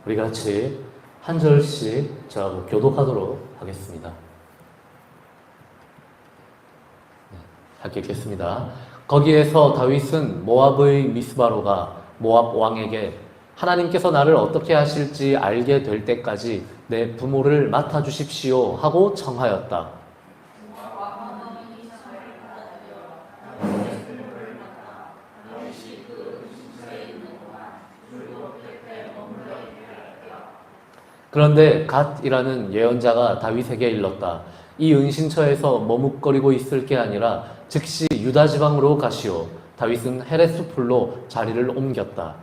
우리 같이 한 절씩 저하고 교독하도록 하겠습니다. 함께 읽겠습니다. 거기에서 다윗은 모압의 미스바로가 모압 왕에게 하나님께서 나를 어떻게 하실지 알게 될 때까지 내 부모를 맡아주십시오 하고 청하였다. 그런데 갓이라는 예언자가 다윗에게 일렀다. 이 은신처에서 머뭇거리고 있을 게 아니라 즉시 유다 지방으로 가시오. 다윗은 헤레스 풀로 자리를 옮겼다.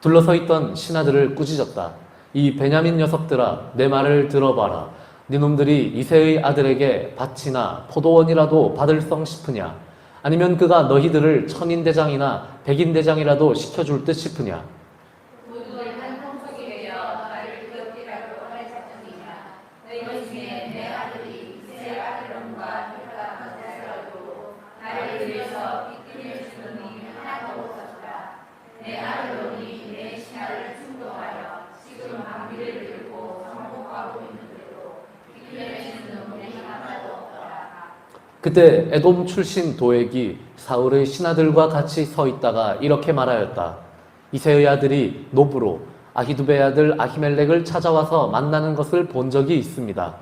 둘러서 있던 신하들을 꾸짖었다. 이 베냐민 녀석들아, 내 말을 들어봐라. 니놈들이 이새의 아들에게 밭이나 포도원이라도 받을성 싶으냐? 아니면 그가 너희들을 천인대장이나 백인대장이라도 시켜줄 듯 싶으냐? 그때 에돔 출신 도액이 사울의 신하들과 같이 서 있다가 이렇게 말하였다. 이새의 아들이 노브로 아히두베의 아들 아히멜렉을 찾아와서 만나는 것을 본 적이 있습니다.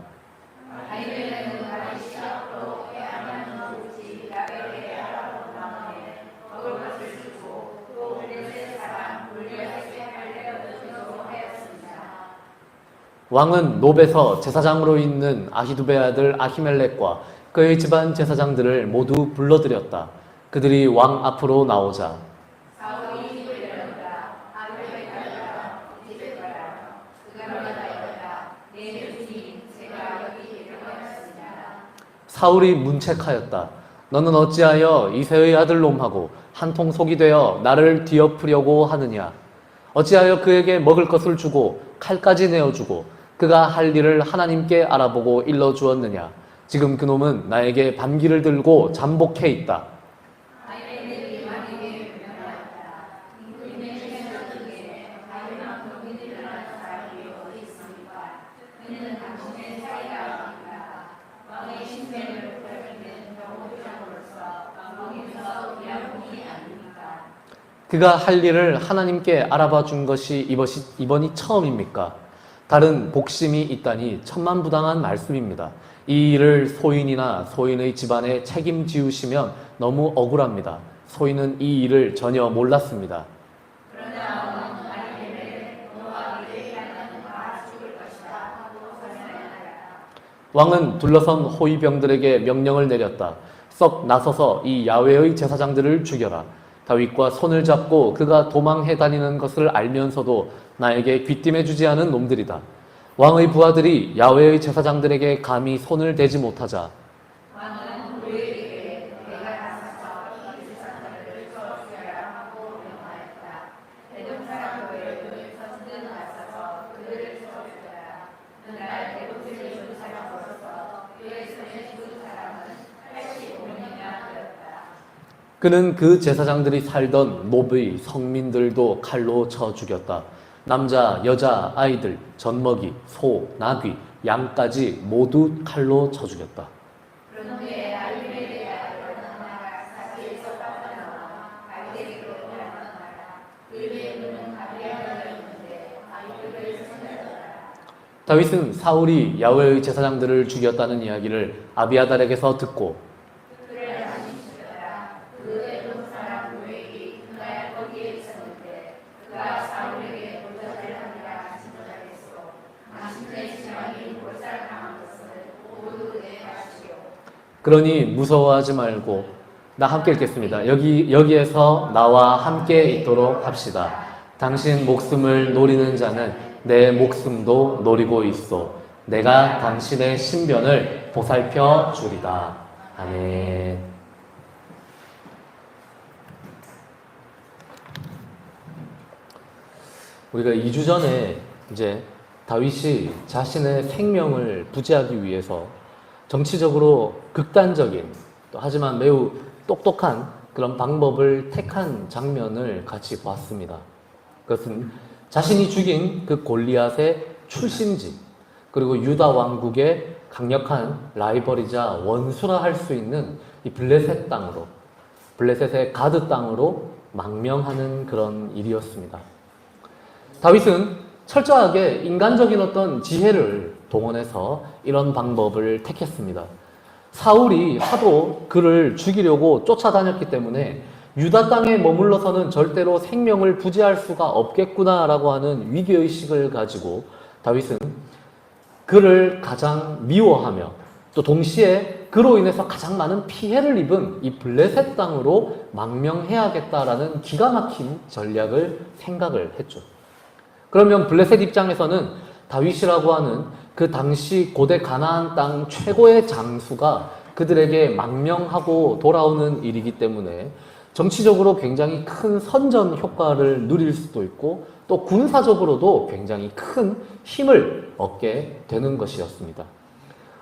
왕은 노베에서 제사장으로 있는 아히두베의 아들 아히멜렉과 그의 집안 제사장들을 모두 불러들였다. 그들이 왕 앞으로 나오자 사울이 문책하였다. 너는 어찌하여 이새의 아들놈하고 한통 속이 되어 나를 뒤엎으려고 하느냐? 어찌하여 그에게 먹을 것을 주고 칼까지 내어주고 그가 할 일을 하나님께 알아보고 일러주었느냐? 지금 그놈은 나에게 반기를 들고 잠복해 있다. 그가 할 일을 하나님께 알아봐 준 것이 이번이 처음입니까? 다른 복심이 있다니 천만부당한 말씀입니다. 이 일을 소인이나 소인의 집안에 책임지우시면 너무 억울합니다. 소인은 이 일을 전혀 몰랐습니다. 왕은 둘러선 호위병들에게 명령을 내렸다. 썩 나서서 이 야훼의 제사장들을 죽여라. 다윗과 손을 잡고 그가 도망해 다니는 것을 알면서도 나에게 귀띔해주지 않은 놈들이다. 왕의 부하들이 야훼의 제사장들에게 감히 손을 대지 못하자 그는 그 제사장들이 살던 노브의 성민들도 칼로 쳐 죽였다. 남자, 여자, 아이들, 젖먹이, 소, 나귀, 양까지 모두 칼로 쳐 죽였다. 다윗은 사울이 야훼의 제사장들을 죽였다는 이야기를 아비아달에게서 듣고 그러니 무서워하지 말고 나 함께 읽겠습니다. 여기에서 나와 함께 있도록 합시다. 당신 목숨을 노리는 자는 내 목숨도 노리고 있소. 내가 당신의 신변을 보살펴 주리다. 아멘. 우리가 2주 전에 이제 다윗이 자신의 생명을 부지하기 위해서 정치적으로 극단적인, 또 하지만 매우 똑똑한 그런 방법을 택한 장면을 같이 보았습니다. 그것은 자신이 죽인 그 골리앗의 출신지, 그리고 유다 왕국의 강력한 라이벌이자 원수라 할 수 있는 이 블레셋 땅으로, 블레셋의 가드 땅으로 망명하는 그런 일이었습니다. 다윗은 철저하게 인간적인 어떤 지혜를 동원해서 이런 방법을 택했습니다. 사울이 하도 그를 죽이려고 쫓아다녔기 때문에 유다 땅에 머물러서는 절대로 생명을 부지할 수가 없겠구나라고 하는 위기의식을 가지고 다윗은 그를 가장 미워하며 또 동시에 그로 인해서 가장 많은 피해를 입은 이 블레셋 땅으로 망명해야겠다라는 기가 막힌 전략을 생각을 했죠. 그러면 블레셋 입장에서는 다윗이라고 하는 그 당시 고대 가나안 땅 최고의 장수가 그들에게 망명하고 돌아오는 일이기 때문에 정치적으로 굉장히 큰 선전 효과를 누릴 수도 있고 또 군사적으로도 굉장히 큰 힘을 얻게 되는 것이었습니다.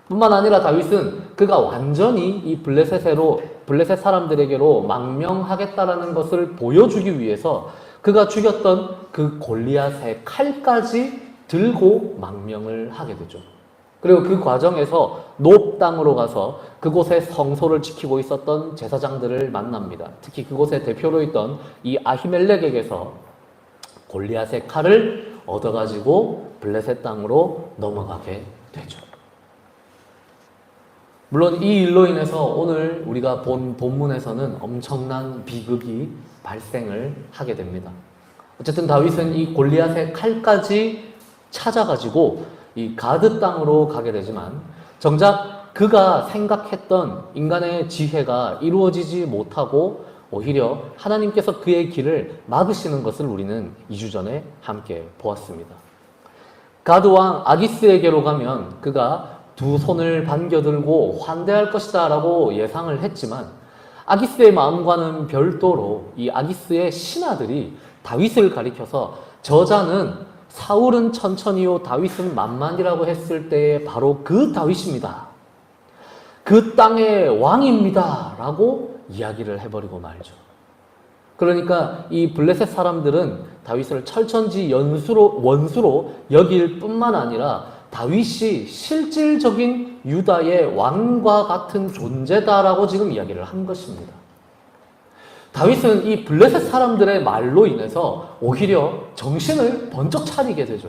뿐만 아니라 다윗은 그가 완전히 이 블레셋 사람들에게로 망명하겠다라는 것을 보여주기 위해서 그가 죽였던 그 골리앗의 칼까지 들고 망명을 하게 되죠. 그리고 그 과정에서 높 땅으로 가서 그곳의 성소를 지키고 있었던 제사장들을 만납니다. 특히 그곳의 대표로 있던 이 아히멜렉에게서 골리앗의 칼을 얻어가지고 블레셋 땅으로 넘어가게 되죠. 물론 이 일로 인해서 오늘 우리가 본 본문에서는 엄청난 비극이 발생을 하게 됩니다. 어쨌든 다윗은 이 골리앗의 칼까지 찾아가지고 이 가드 땅으로 가게 되지만 정작 그가 생각했던 인간의 지혜가 이루어지지 못하고 오히려 하나님께서 그의 길을 막으시는 것을 우리는 2주 전에 함께 보았습니다. 가드 왕 아기스에게로 가면 그가 두 손을 반겨들고 환대할 것이다 라고 예상을 했지만 아기스의 마음과는 별도로 이 아기스의 신하들이 다윗을 가리켜서 저자는 사울은 천천히요 다윗은 만만이라고 했을 때에 바로 그 다윗입니다. 그 땅의 왕입니다 라고 이야기를 해버리고 말죠. 그러니까 이 블레셋 사람들은 다윗을 철천지 원수로 여길 뿐만 아니라 다윗이 실질적인 유다의 왕과 같은 존재다라고 지금 이야기를 한 것입니다. 다윗은 이 블레셋 사람들의 말로 인해서 오히려 정신을 번쩍 차리게 되죠.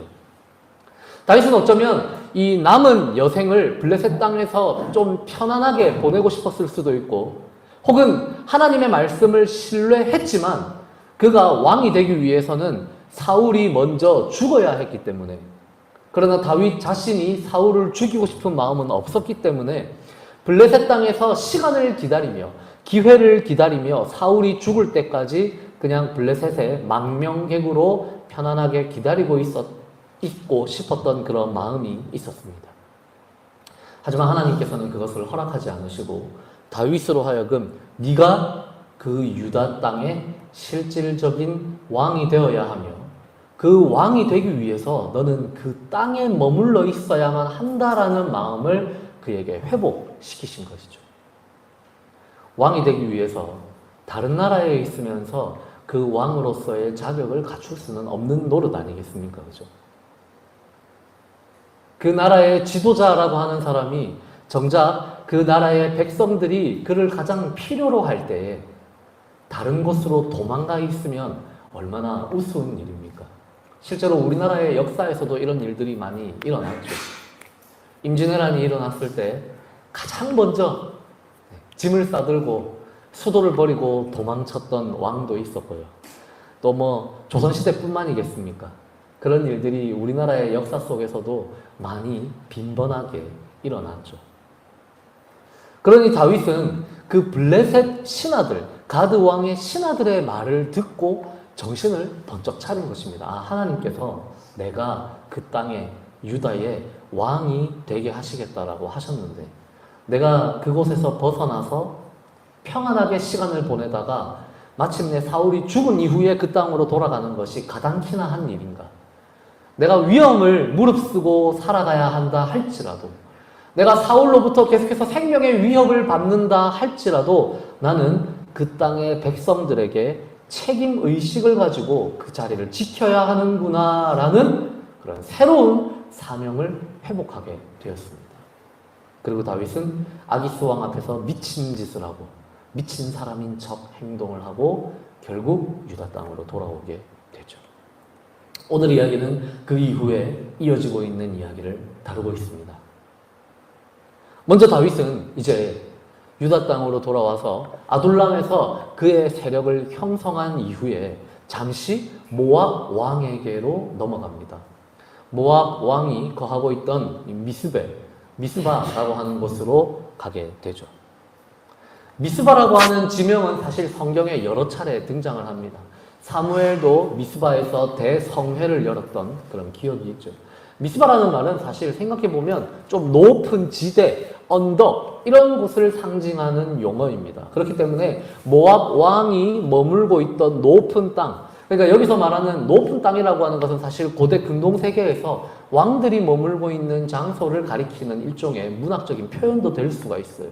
다윗은 어쩌면 이 남은 여생을 블레셋 땅에서 좀 편안하게 보내고 싶었을 수도 있고 혹은 하나님의 말씀을 신뢰했지만 그가 왕이 되기 위해서는 사울이 먼저 죽어야 했기 때문에 그러나 다윗 자신이 사울을 죽이고 싶은 마음은 없었기 때문에 블레셋 땅에서 시간을 기다리며 기회를 기다리며 사울이 죽을 때까지 그냥 블레셋의 망명객으로 편안하게 기다리고 있고 싶었던 그런 마음이 있었습니다. 하지만 하나님께서는 그것을 허락하지 않으시고 다윗으로 하여금 네가 그 유다 땅의 실질적인 왕이 되어야 하며 그 왕이 되기 위해서 너는 그 땅에 머물러 있어야만 한다라는 마음을 그에게 회복시키신 것이죠. 왕이 되기 위해서 다른 나라에 있으면서 그 왕으로서의 자격을 갖출 수는 없는 노릇 아니겠습니까? 그죠? 그 나라의 지도자라고 하는 사람이 정작 그 나라의 백성들이 그를 가장 필요로 할 때에 다른 곳으로 도망가 있으면 얼마나 우스운 일입니까? 실제로 우리나라의 역사에서도 이런 일들이 많이 일어났죠. 임진왜란이 일어났을 때 가장 먼저 짐을 싸들고 수도를 버리고 도망쳤던 왕도 있었고요. 또 조선시대뿐만이겠습니까? 그런 일들이 우리나라의 역사 속에서도 많이 빈번하게 일어났죠. 그러니 다윗은 그 블레셋 신하들, 가드 왕의 신하들의 말을 듣고 정신을 번쩍 차린 것입니다. 하나님께서 내가 그 땅에 유다의 왕이 되게 하시겠다라고 하셨는데 내가 그곳에서 벗어나서 평안하게 시간을 보내다가 마침내 사울이 죽은 이후에 그 땅으로 돌아가는 것이 가당키나 한 일인가? 내가 위험을 무릅쓰고 살아가야 한다 할지라도, 내가 사울로부터 계속해서 생명의 위협을 받는다 할지라도 나는 그 땅의 백성들에게 책임 의식을 가지고 그 자리를 지켜야 하는구나 라는 그런 새로운 사명을 회복하게 되었습니다. 그리고 다윗은 아기스 왕 앞에서 미친 짓을 하고 미친 사람인 척 행동을 하고 결국 유다 땅으로 돌아오게 되죠. 오늘 이야기는 그 이후에 이어지고 있는 이야기를 다루고 있습니다. 먼저 다윗은 이제 유다 땅으로 돌아와서 아둘람에서 그의 세력을 형성한 이후에 잠시 모압 왕에게로 넘어갑니다. 모압 왕이 거하고 있던 미스바라고 하는 곳으로 가게 되죠. 미스바라고 하는 지명은 사실 성경에 여러 차례 등장을 합니다. 사무엘도 미스바에서 대성회를 열었던 그런 기억이 있죠. 미스바라는 말은 사실 생각해보면 좀 높은 지대, 언덕 이런 곳을 상징하는 용어입니다. 그렇기 때문에 모압 왕이 머물고 있던 높은 땅, 그러니까 여기서 말하는 높은 땅이라고 하는 것은 사실 고대 근동세계에서 왕들이 머물고 있는 장소를 가리키는 일종의 문학적인 표현도 될 수가 있어요.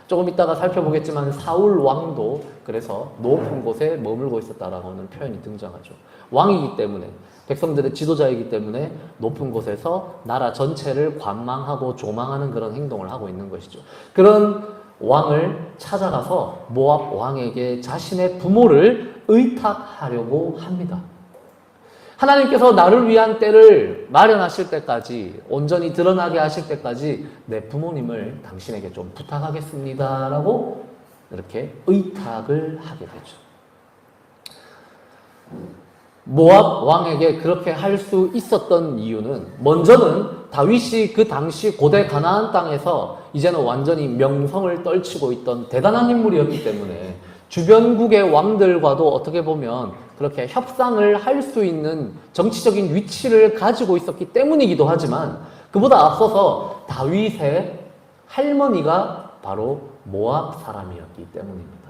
조금 이따가 살펴보겠지만 사울 왕도 그래서 높은 곳에 머물고 있었다라는 표현이 등장하죠. 왕이기 때문에, 백성들의 지도자이기 때문에 높은 곳에서 나라 전체를 관망하고 조망하는 그런 행동을 하고 있는 것이죠. 그런 왕을 찾아가서 모압 왕에게 자신의 부모를 의탁하려고 합니다. 하나님께서 나를 위한 때를 마련하실 때까지, 온전히 드러나게 하실 때까지 내 부모님을 당신에게 좀 부탁하겠습니다 라고 이렇게 의탁을 하게 되죠. 모압 왕에게 그렇게 할 수 있었던 이유는, 먼저는 다윗이 그 당시 고대 가나안 땅에서 이제는 완전히 명성을 떨치고 있던 대단한 인물이었기 때문에 주변국의 왕들과도 어떻게 보면 그렇게 협상을 할 수 있는 정치적인 위치를 가지고 있었기 때문이기도 하지만, 그보다 앞서서 다윗의 할머니가 바로 모압 사람이었기 때문입니다.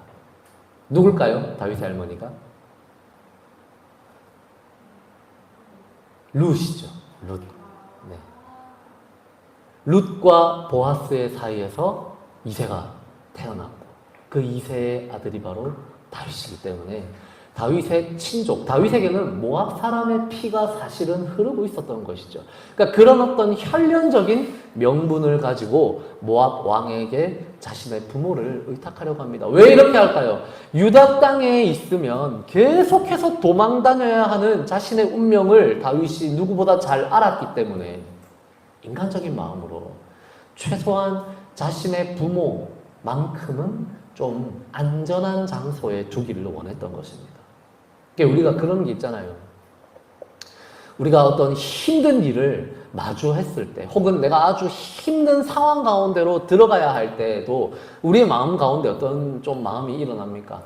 누굴까요? 다윗의 할머니가? 룻이죠. 룻. 네. 룻과 보아스의 사이에서 이새가 태어났고 그 이새의 아들이 바로 다윗이기 때문에 다윗의 친족, 다윗에게는 모압 사람의 피가 사실은 흐르고 있었던 것이죠. 그러니까 그런 어떤 혈연적인 명분을 가지고 모압 왕에게 자신의 부모를 의탁하려고 합니다. 왜 이렇게 할까요? 유다 땅에 있으면 계속해서 도망 다녀야 하는 자신의 운명을 다윗이 누구보다 잘 알았기 때문에 인간적인 마음으로 최소한 자신의 부모만큼은 좀 안전한 장소에 두기를 원했던 것입니다. 그러니까 우리가 그런 게 있잖아요. 우리가 어떤 힘든 일을 마주했을 때, 혹은 내가 아주 힘든 상황 가운데로 들어가야 할 때도 우리의 마음 가운데 어떤 좀 마음이 일어납니까?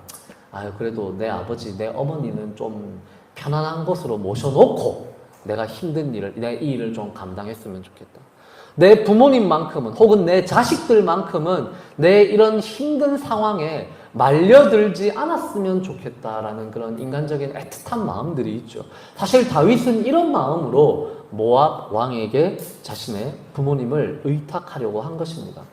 아유, 그래도 내 아버지, 내 어머니는 좀 편안한 곳으로 모셔놓고 내가 힘든 일을, 내가 이 일을 좀 감당했으면 좋겠다. 내 부모님만큼은, 혹은 내 자식들만큼은 내 이런 힘든 상황에 말려들지 않았으면 좋겠다라는 그런 인간적인 애틋한 마음들이 있죠. 사실 다윗은 이런 마음으로 모압 왕에게 자신의 부모님을 의탁하려고 한 것입니다.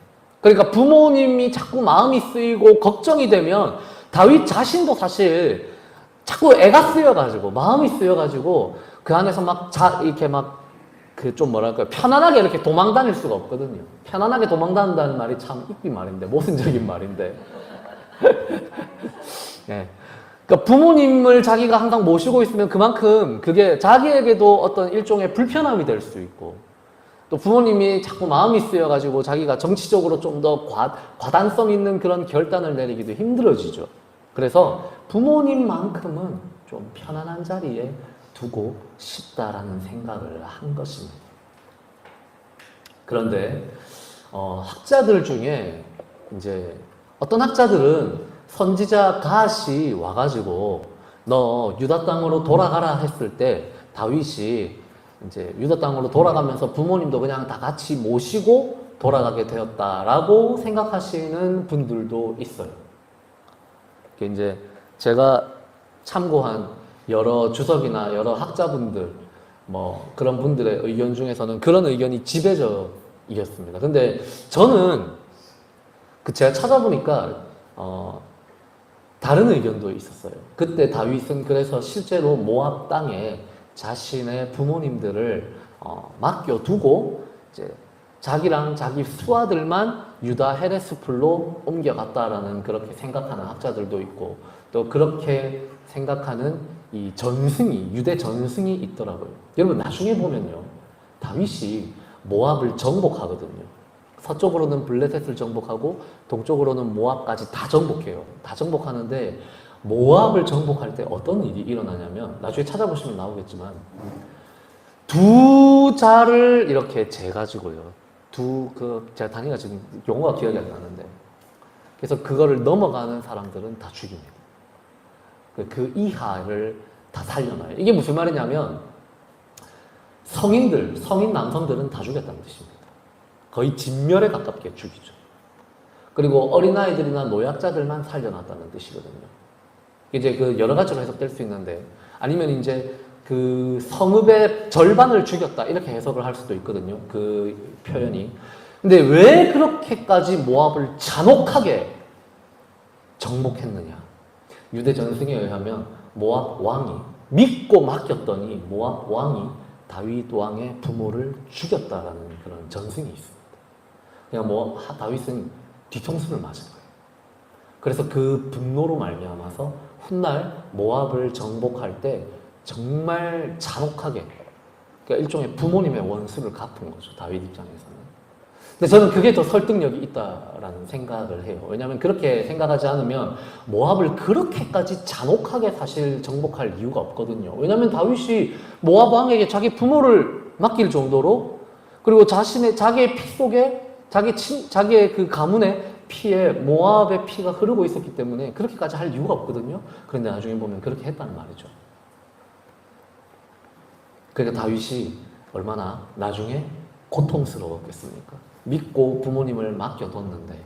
그러니까 부모님이 자꾸 마음이 쓰이고 걱정이 되면 다윗 자신도 사실 자꾸 애가 쓰여가지고, 마음이 쓰여가지고 그 안에서 이렇게 좀 뭐랄까요, 편안하게 이렇게 도망 다닐 수가 없거든요. 편안하게 도망 다닌다는 말이 참 이쁜 말인데, 모순적인 말인데. 네. 그러니까 부모님을 자기가 항상 모시고 있으면 그만큼 그게 자기에게도 어떤 일종의 불편함이 될 수 있고, 또 부모님이 자꾸 마음이 쓰여가지고 자기가 정치적으로 좀 더 과단성 있는 그런 결단을 내리기도 힘들어지죠. 그래서 부모님만큼은 좀 편안한 자리에 두고 싶다라는 생각을 한 것입니다. 그런데 학자들 중에 이제 어떤 학자들은 선지자 갓이 와가지고 너 유다 땅으로 돌아가라 했을 때 다윗이 이제 유다 땅으로 돌아가면서 부모님도 그냥 다 같이 모시고 돌아가게 되었다라고 생각하시는 분들도 있어요. 이제 제가 참고한 여러 주석이나 여러 학자분들 뭐 그런 분들의 의견 중에서는 그런 의견이 지배적이었습니다. 근데 저는 제가 찾아보니까 다른 의견도 있었어요. 그때 다윗은 그래서 실제로 모압 땅에 자신의 부모님들을 맡겨두고 이제 자기랑 자기 수하들만 유다 헤레스풀로 옮겨갔다라는 그렇게 생각하는 학자들도 있고 또 그렇게 생각하는 이 전승이 유대 전승이 있더라고요. 여러분 나중에 보면요 다윗이 모압을 정복하거든요. 서쪽으로는 블레셋을 정복하고 동쪽으로는 모압까지 다 정복해요. 다 정복하는데 모압을 정복할 때 어떤 일이 일어나냐면 나중에 찾아보시면 나오겠지만 두 자를 이렇게 재가지고요. 제가 단위가 지금 용어가 기억이 안 나는데 그래서 그거를 넘어가는 사람들은 다 죽입니다. 그 이하를 다 살려놔요. 이게 무슨 말이냐면 성인 남성들은 다 죽였다는 뜻입니다. 거의 진멸에 가깝게 죽이죠. 그리고 어린아이들이나 노약자들만 살려놨다는 뜻이거든요. 이제 그 여러 가지로 해석될 수 있는데 아니면 이제 그 성읍의 절반을 죽였다 이렇게 해석을 할 수도 있거든요. 그 표현이. 근데 왜 그렇게까지 모압을 잔혹하게 정복했느냐? 유대 전승에 의하면 모압 왕이 믿고 맡겼더니 모압 왕이 다윗 왕의 부모를 죽였다라는 그런 전승이 있습니다. 그냥 다윗은 뒤통수를 맞은 거예요. 그래서 그 분노로 말미암아서 훗날 모압을 정복할 때 정말 잔혹하게 그러니까 일종의 부모님의 원수를 갚은 거죠. 다윗 입장에서는. 근데 저는 그게 더 설득력이 있다라는 생각을 해요. 왜냐하면 그렇게 생각하지 않으면 모압을 그렇게까지 잔혹하게 사실 정복할 이유가 없거든요. 왜냐하면 다윗이 모압 왕에게 자기 부모를 맡길 정도로 그리고 자기의 피 속에 자기의 그 가문의 피에 모압의 피가 흐르고 있었기 때문에 그렇게까지 할 이유가 없거든요. 그런데 나중에 보면 그렇게 했다는 말이죠. 그러니까 다윗이 얼마나 나중에 고통스러웠겠습니까? 믿고 부모님을 맡겨뒀는데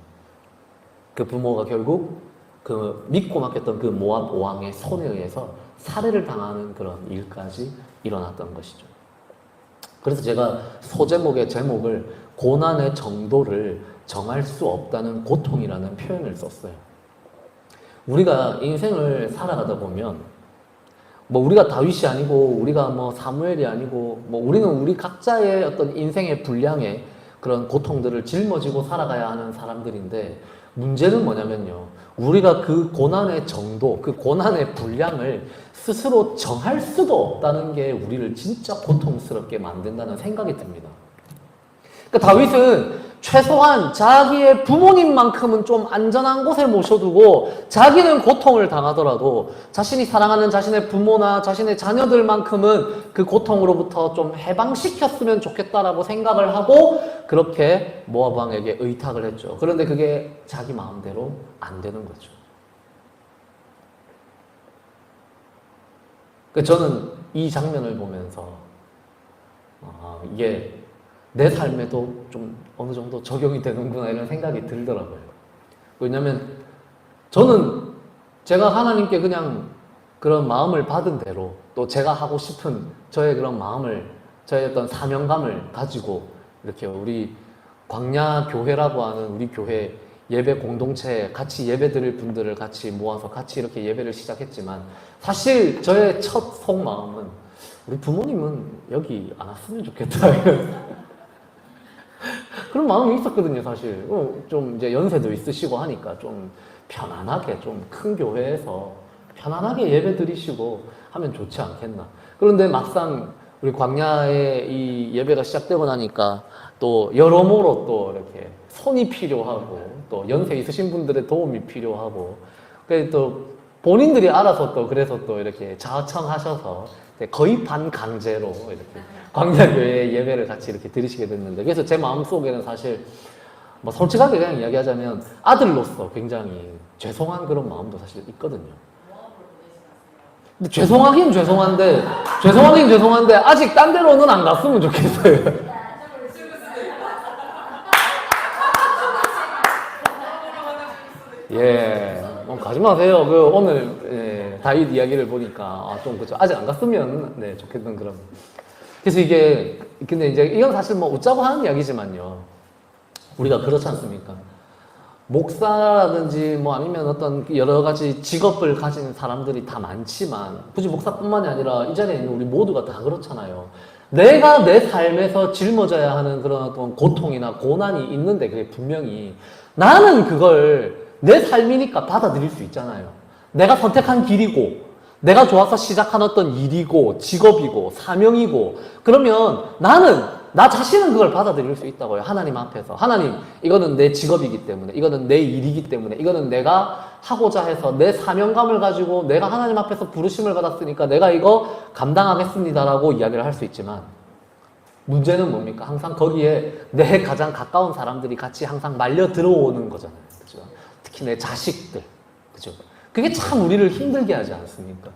그 부모가 결국 그 믿고 맡겼던 그 모압 왕의 손에 의해서 살해를 당하는 그런 일까지 일어났던 것이죠. 그래서 제가 소제목의 제목을 고난의 정도를 정할 수 없다는 고통이라는 표현을 썼어요. 우리가 인생을 살아가다 보면 우리가 다윗이 아니고 우리가 사무엘이 아니고 우리는 우리 각자의 어떤 인생의 분량에 그런 고통들을 짊어지고 살아가야 하는 사람들인데 문제는 뭐냐면요. 우리가 그 고난의 정도, 그 고난의 분량을 스스로 정할 수도 없다는 게 우리를 진짜 고통스럽게 만든다는 생각이 듭니다. 그러니까 다윗은 최소한 자기의 부모님만큼은 좀 안전한 곳에 모셔두고 자기는 고통을 당하더라도 자신이 사랑하는 자신의 부모나 자신의 자녀들만큼은 그 고통으로부터 좀 해방시켰으면 좋겠다라고 생각을 하고 그렇게 모압 왕에게 의탁을 했죠. 그런데 그게 자기 마음대로 안 되는 거죠. 저는 이 장면을 보면서 이게 내 삶에도 좀 어느 정도 적용이 되는구나 이런 생각이 들더라고요. 왜냐하면 저는 제가 하나님께 그냥 그런 마음을 받은 대로 또 제가 하고 싶은 저의 그런 마음을 저의 어떤 사명감을 가지고 이렇게 우리 광야교회라고 하는 우리 교회 예배 공동체에 같이 예배 드릴 분들을 같이 모아서 같이 이렇게 예배를 시작했지만 사실 저의 첫 속마음은 우리 부모님은 여기 안 왔으면 좋겠다 그런 마음이 있었거든요, 사실. 좀 이제 연세도 있으시고 하니까 좀 편안하게, 좀 큰 교회에서 편안하게 예배 드리시고 하면 좋지 않겠나. 그런데 막상 우리 광야의 이 예배가 시작되고 나니까 또 여러모로 또 이렇게 손이 필요하고 또 연세 있으신 분들의 도움이 필요하고 그래서 또 본인들이 알아서 또 그래서 또 이렇게 자청하셔서 거의 반강제로 이렇게 광야교회 예배를 같이 이렇게 드리시게 됐는데 그래서 제 마음속에는 사실 솔직하게 그냥 이야기하자면 아들로서 굉장히 죄송한 그런 마음도 사실 있거든요. 근데 죄송하긴 죄송한데 아직 딴 데로는 안 갔으면 좋겠어요. 예, 가지 마세요. 오늘 다윗 이야기를 보니까 좀 그죠. 아직 안 갔으면 좋겠는 그런. 그래서 이게 근데 이제 이건 사실 뭐 웃자고 하는 이야기지만요. 우리가 그렇지 않습니까? 목사라든지 뭐 아니면 어떤 여러 가지 직업을 가진 사람들이 다 많지만 굳이 목사뿐만이 아니라 이 자리에 있는 우리 모두가 다 그렇잖아요. 내가 내 삶에서 짊어져야 하는 그런 어떤 고통이나 고난이 있는데 그게 분명히 나는 그걸 내 삶이니까 받아들일 수 있잖아요. 내가 선택한 길이고 내가 좋아서 시작한 어떤 일이고 직업이고 사명이고 그러면 나는 나 자신은 그걸 받아들일 수 있다고요. 하나님 앞에서. 하나님, 이거는 내 직업이기 때문에, 이거는 내 일이기 때문에, 이거는 내가 하고자 해서 내 사명감을 가지고 내가 하나님 앞에서 부르심을 받았으니까 내가 이거 감당하겠습니다라고 이야기를 할 수 있지만 문제는 뭡니까? 항상 거기에 내 가장 가까운 사람들이 같이 항상 말려 들어오는 거잖아요. 그죠? 특히 내 자식들. 그죠? 그게 참 우리를 힘들게 하지 않습니까?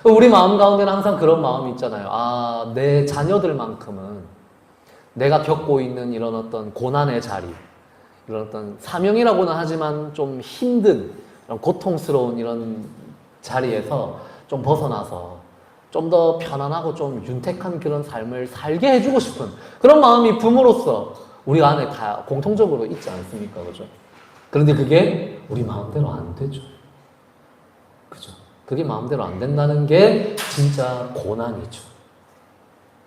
우리 마음 가운데는 항상 그런 마음이 있잖아요. 아, 내 자녀들만큼은 내가 겪고 있는 이런 어떤 고난의 자리, 이런 어떤 사명이라고는 하지만 좀 힘든, 이런 고통스러운 이런 자리에서 좀 벗어나서 좀 더 편안하고 좀 윤택한 그런 삶을 살게 해주고 싶은 그런 마음이 부모로서 우리 안에 다 공통적으로 있지 않습니까? 그죠? 그런데 그게 우리 마음대로 안 되죠. 그죠? 그게 마음대로 안 된다는 게 진짜 고난이죠.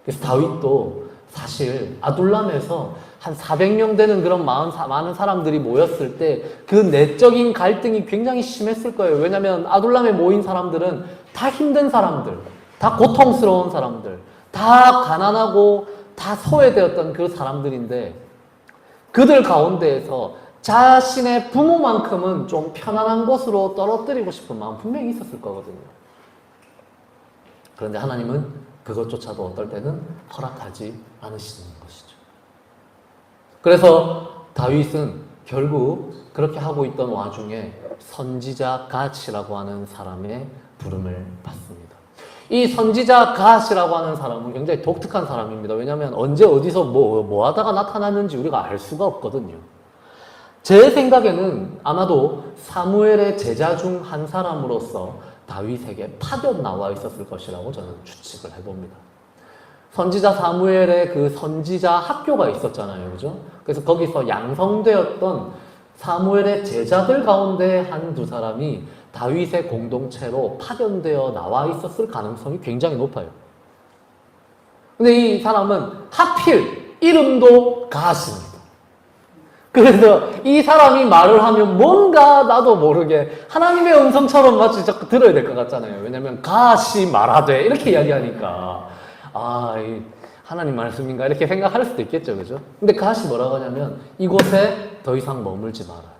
그래서 다윗도 사실 아둘람에서 한 400명 되는 그런 많은 사람들이 모였을 때 그 내적인 갈등이 굉장히 심했을 거예요. 왜냐하면 아둘람에 모인 사람들은 다 힘든 사람들, 다 고통스러운 사람들, 다 가난하고 다 소외되었던 그 사람들인데 그들 가운데에서 자신의 부모만큼은 좀 편안한 곳으로 떨어뜨리고 싶은 마음 분명히 있었을 거거든요. 그런데 하나님은 그것조차도 어떨 때는 허락하지 않으시는 것이죠. 그래서 다윗은 결국 그렇게 하고 있던 와중에 선지자 갓이라고 하는 사람의 부름을 받습니다. 이 선지자 갓이라고 하는 사람은 굉장히 독특한 사람입니다. 왜냐하면 언제 어디서 뭐 하다가 나타났는지 우리가 알 수가 없거든요. 제 생각에는 아마도 사무엘의 제자 중 한 사람으로서 다윗에게 파견 나와 있었을 것이라고 저는 추측을 해봅니다. 선지자 사무엘의 그 선지자 학교가 있었잖아요. 그죠? 그래서 거기서 양성되었던 사무엘의 제자들 가운데 한두 사람이 다윗의 공동체로 파견되어 나와 있었을 가능성이 굉장히 높아요. 근데 이 사람은 하필 이름도 갓입니다. 그래서 이 사람이 말을 하면 뭔가 나도 모르게 하나님의 음성처럼 마치 자꾸 들어야 될 것 같잖아요. 왜냐면 갓이 말하되 이렇게 이야기하니까 하나님 말씀인가 이렇게 생각할 수도 있겠죠. 그죠? 근데 갓이 뭐라고 하냐면 이곳에 더 이상 머물지 마라.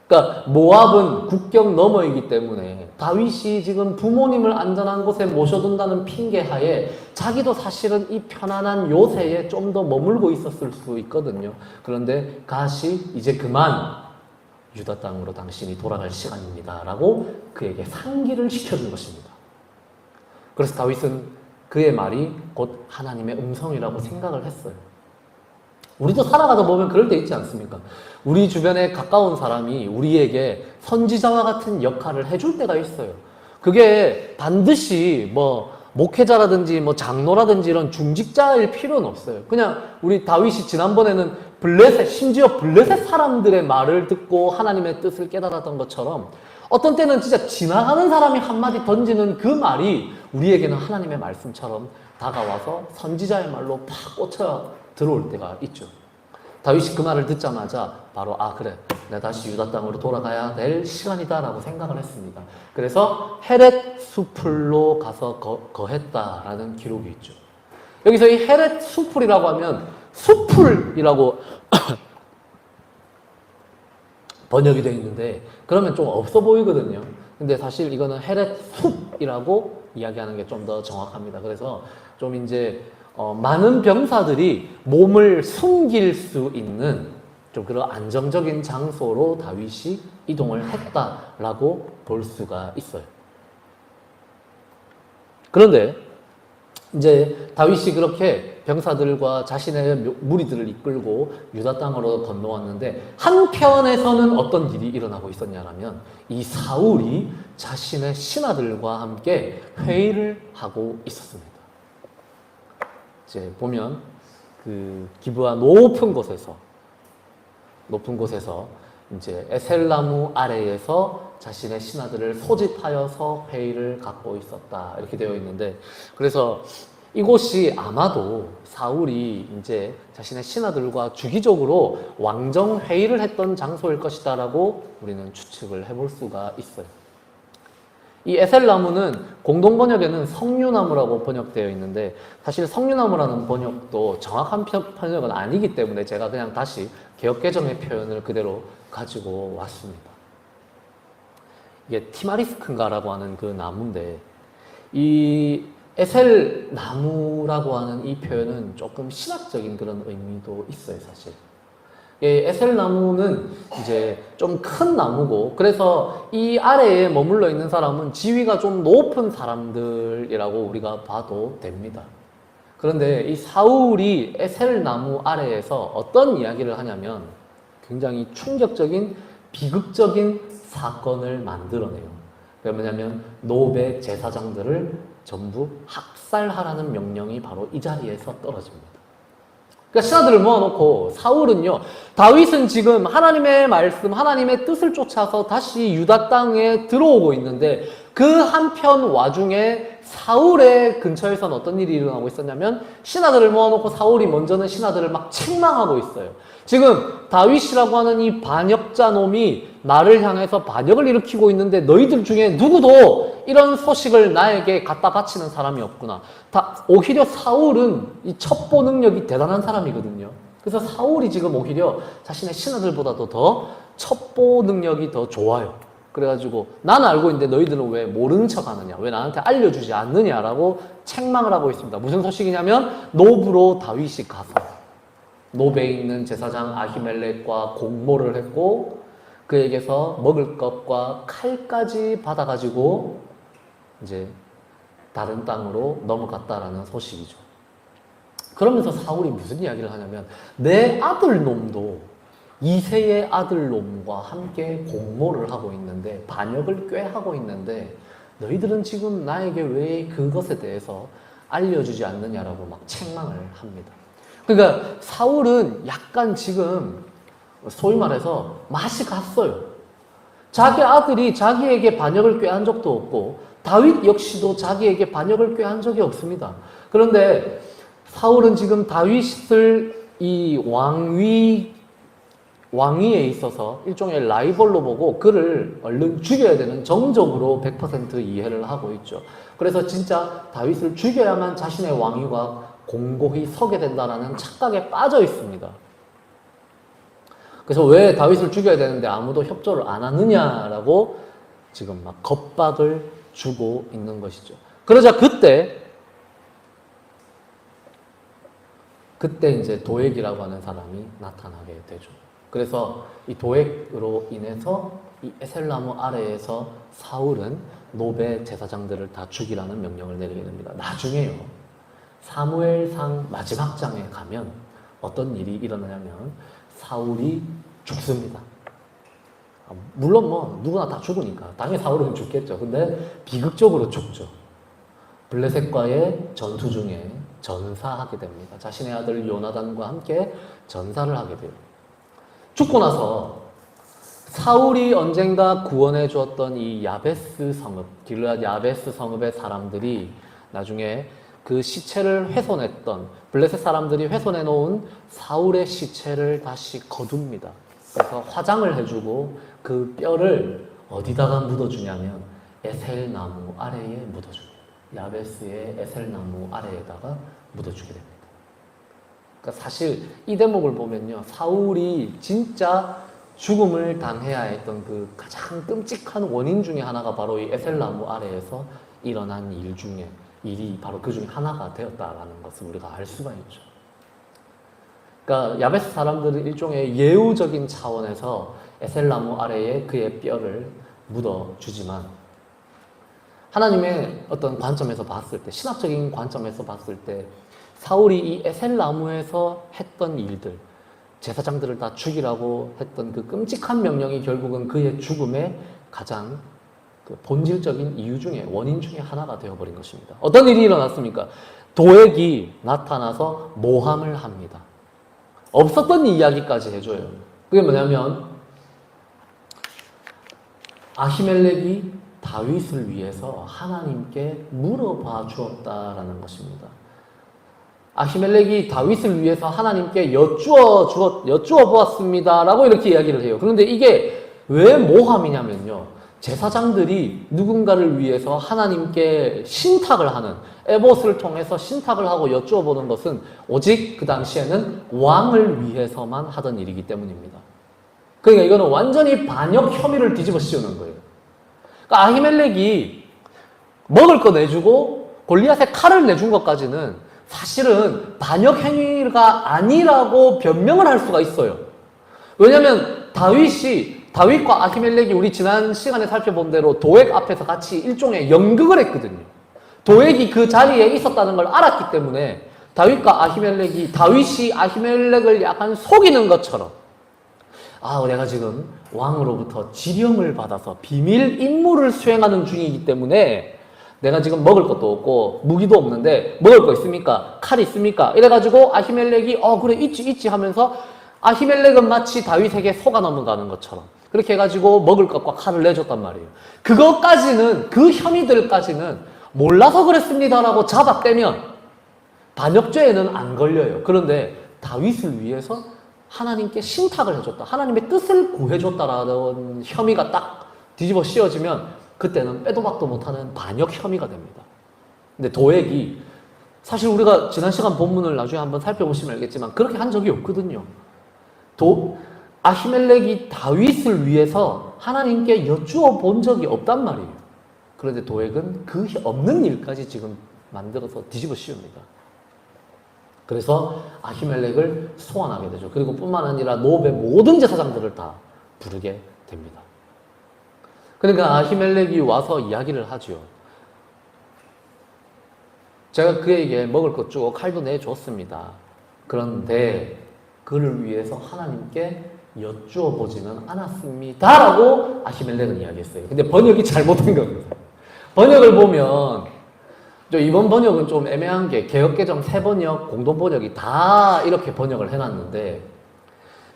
그러니까 모압은 국경 너머이기 때문에 다윗이 지금 부모님을 안전한 곳에 모셔둔다는 핑계하에 자기도 사실은 이 편안한 요새에 좀 더 머물고 있었을 수 있거든요. 그런데 갓이 이제 그만 유다 땅으로 당신이 돌아갈 시간입니다 라고 그에게 상기를 시켜준 것입니다. 그래서 다윗은 그의 말이 곧 하나님의 음성이라고 생각을 했어요. 우리도 살아가다 보면 그럴 때 있지 않습니까? 우리 주변에 가까운 사람이 우리에게 선지자와 같은 역할을 해줄 때가 있어요. 그게 반드시 목회자라든지 장로라든지 이런 중직자일 필요는 없어요. 그냥 우리 다윗이 지난번에는 심지어 블레셋 사람들의 말을 듣고 하나님의 뜻을 깨달았던 것처럼 어떤 때는 진짜 지나가는 사람이 한마디 던지는 그 말이 우리에게는 하나님의 말씀처럼 다가와서 선지자의 말로 팍 꽂혀 들어올 때가 있죠. 다윗이 그 말을 듣자마자 바로 그래, 내가 다시 유다 땅으로 돌아가야 될 시간이다 라고 생각을 했습니다. 그래서 헤렛 수풀로 가서 거했다라는 기록이 있죠. 여기서 이 헤렛 수풀이라고 하면 수풀이라고 번역이 되어 있는데 그러면 좀 없어 보이거든요. 근데 사실 이거는 헤렛 숲이라고 이야기하는 게 좀 더 정확합니다. 그래서 좀 이제 많은 병사들이 몸을 숨길 수 있는 좀 그런 안정적인 장소로 다윗이 이동을 했다라고 볼 수가 있어요. 그런데 이제 다윗이 그렇게 병사들과 자신의 무리들을 이끌고 유다 땅으로 건너왔는데 한편에서는 어떤 일이 일어나고 있었냐면 이 사울이 자신의 신하들과 함께 회의를 하고 있었습니다. 이제 보면 그 기브아 높은 곳에서 이제 에셀나무 아래에서 자신의 신하들을 소집하여서 회의를 갖고 있었다. 이렇게 되어 있는데, 그래서 이곳이 아마도 사울이 이제 자신의 신하들과 주기적으로 왕정 회의를 했던 장소일 것이다라고 우리는 추측을 해볼 수가 있어요. 이 에셀나무는 공동 번역에는 석류나무라고 번역되어 있는데, 사실 석류나무라는 번역도 정확한 번역은 아니기 때문에 제가 그냥 다시 개역개정의 표현을 그대로 가지고 왔습니다. 이게 티마리스크인가라고 하는 그 나무인데, 이 에셀나무라고 하는 이 표현은 조금 신학적인 그런 의미도 있어요, 사실. 에셀나무는 이제 좀 큰 나무고, 그래서 이 아래에 머물러 있는 사람은 지위가 좀 높은 사람들이라고 우리가 봐도 됩니다. 그런데 이 사울이 에셀나무 아래에서 어떤 이야기를 하냐면 굉장히 충격적인 비극적인 사건을 만들어내요. 그게 뭐냐면 노베 제사장들을 전부 학살하라는 명령이 바로 이 자리에서 떨어집니다. 그러니까 신하들을 모아놓고 사울은요, 다윗은 지금 하나님의 말씀, 하나님의 뜻을 쫓아서 다시 유다 땅에 들어오고 있는데, 그 한편 와중에 사울의 근처에서는 어떤 일이 일어나고 있었냐면, 신하들을 모아놓고 사울이 먼저는 신하들을 막 책망하고 있어요. 지금 다윗이라고 하는 이 반역자 놈이 나를 향해서 반역을 일으키고 있는데 너희들 중에 누구도 이런 소식을 나에게 갖다 바치는 사람이 없구나. 오히려 사울은 이 첩보 능력이 대단한 사람이거든요. 그래서 사울이 지금 오히려 자신의 신하들보다도 더 첩보 능력이 더 좋아요. 그래가지고 나는 알고 있는데 너희들은 왜 모르는 척 하느냐, 왜 나한테 알려주지 않느냐라고 책망을 하고 있습니다. 무슨 소식이냐면 노브로 다윗이 가서 노베에 있는 제사장 아히멜렉과 공모를 했고, 그에게서 먹을 것과 칼까지 받아가지고 이제 다른 땅으로 넘어갔다라는 소식이죠. 그러면서 사울이 무슨 이야기를 하냐면, 내 아들놈도 이새의 아들놈과 함께 공모를 하고 있는데, 반역을 꾀하고 있는데 너희들은 지금 나에게 왜 그것에 대해서 알려주지 않느냐라고 막 책망을 합니다. 그러니까 사울은 약간 지금 소위 말해서 맛이 갔어요. 자기 아들이 자기에게 반역을 꾀한 적도 없고, 다윗 역시도 자기에게 반역을 꾀한 적이 없습니다. 그런데 사울은 지금 다윗을 이 왕위에 있어서 일종의 라이벌로 보고 그를 얼른 죽여야 되는 정적으로 100% 이해를 하고 있죠. 그래서 진짜 다윗을 죽여야만 자신의 왕위가 공고히 서게 된다는 착각에 빠져 있습니다. 그래서 왜 다윗을 죽여야 되는데 아무도 협조를 안 하느냐라고 지금 막 겁박을 주고 있는 것이죠. 그러자 그때 이제 도액이라고 하는 사람이 나타나게 되죠. 그래서 이 도액으로 인해서 이 에셀나무 아래에서 사울은 노베 제사장들을 다 죽이라는 명령을 내리게 됩니다. 나중에요, 사무엘상 마지막 장에 가면 어떤 일이 일어나냐면 사울이 죽습니다. 물론 뭐 누구나 다 죽으니까 당연히 사울은 죽겠죠. 근데 비극적으로 죽죠. 블레셋과의 전투 중에 전사하게 됩니다. 자신의 아들 요나단과 함께 전사를 하게 돼요. 죽고 나서 사울이 언젠가 구원해 주었던 이 야베스 성읍, 길르앗 야베스 성읍의 사람들이 나중에 그 시체를 훼손했던, 블레셋 사람들이 훼손해 놓은 사울의 시체를 다시 거둡니다. 그래서 화장을 해주고 그 뼈를 어디다가 묻어주냐면 에셀나무 아래에 묻어줍니다. 야베스의 에셀나무 아래에다가 묻어주게 됩니다. 그러니까 사실 이 대목을 보면요, 사울이 진짜 죽음을 당해야 했던 그 가장 끔찍한 원인 중에 하나가 바로 이 에셀나무 아래에서 일어난 일이 바로 그 중에 하나가 되었다라는 것을 우리가 알 수가 있죠. 그러니까 야베스 사람들은 일종의 예우적인 차원에서 에셀나무 아래에 그의 뼈를 묻어주지만, 하나님의 어떤 관점에서 봤을 때, 신학적인 관점에서 봤을 때 사울이 이 에셀나무에서 했던 일들, 제사장들을 다 죽이라고 했던 그 끔찍한 명령이 결국은 그의 죽음의 가장 그 본질적인 이유 중에, 원인 중에 하나가 되어버린 것입니다. 어떤 일이 일어났습니까? 도액이 나타나서 모함을 합니다. 없었던 이야기까지 해줘요. 그게 뭐냐면 아히멜렉이 다윗을 위해서 하나님께 물어봐 주었다라는 것입니다. 아히멜렉이 다윗을 위해서 하나님께 여쭈어 보았습니다 라고 이렇게 이야기를 해요. 그런데 이게 왜 모함이냐면요, 제사장들이 누군가를 위해서 하나님께 신탁을 하는, 에봇을 통해서 신탁을 하고 여쭈어 보는 것은 오직 그 당시에는 왕을 위해서만 하던 일이기 때문입니다. 그러니까 이거는 완전히 반역 혐의를 뒤집어 씌우는 거예요. 그러니까 아히멜렉이 먹을 거 내주고 골리앗의 칼을 내준 것까지는 사실은 반역 행위가 아니라고 변명을 할 수가 있어요. 왜냐하면 다윗과 아히멜렉이 우리 지난 시간에 살펴본 대로 도액 앞에서 같이 일종의 연극을 했거든요. 도액이 그 자리에 있었다는 걸 알았기 때문에 다윗이 아히멜렉을 약간 속이는 것처럼, 내가 지금 왕으로부터 지령을 받아서 비밀 임무를 수행하는 중이기 때문에 내가 지금 먹을 것도 없고 무기도 없는데 먹을 거 있습니까? 칼 있습니까? 이래가지고 아히멜렉이 그래 있지 하면서 아히멜렉은 마치 다윗에게 속아 넘어가는 것처럼 그렇게 해가지고 먹을 것과 칼을 내줬단 말이에요. 그것까지는, 그 혐의들까지는 몰라서 그랬습니다라고 잡아떼면 반역죄에는 안 걸려요. 그런데 다윗을 위해서 하나님께 신탁을 해줬다, 하나님의 뜻을 구해줬다라는 혐의가 딱 뒤집어 씌워지면 그때는 빼도 박도 못하는 반역 혐의가 됩니다. 근데 도액이, 사실 우리가 지난 시간 본문을 나중에 한번 살펴보시면 알겠지만 그렇게 한 적이 없거든요. 아히멜렉이 다윗을 위해서 하나님께 여쭈어 본 적이 없단 말이에요. 그런데 도액은 그 없는 일까지 지금 만들어서 뒤집어 씌웁니다. 그래서 아히멜렉을 소환하게 되죠. 그리고 뿐만 아니라 노업의 모든 제사장들을 다 부르게 됩니다. 그러니까 아히멜렉이 와서 이야기를 하죠. 제가 그에게 먹을 것 주고 칼도 내줬습니다. 그런데 그를 위해서 하나님께 여쭈어 보지는 않았습니다 라고 아히멜렉은 이야기했어요. 근데 번역이 잘못된 겁니다. 번역을 보면, 이번 번역은 좀 애매한 게 개역개정 3번역, 공동번역이 다 이렇게 번역을 해놨는데,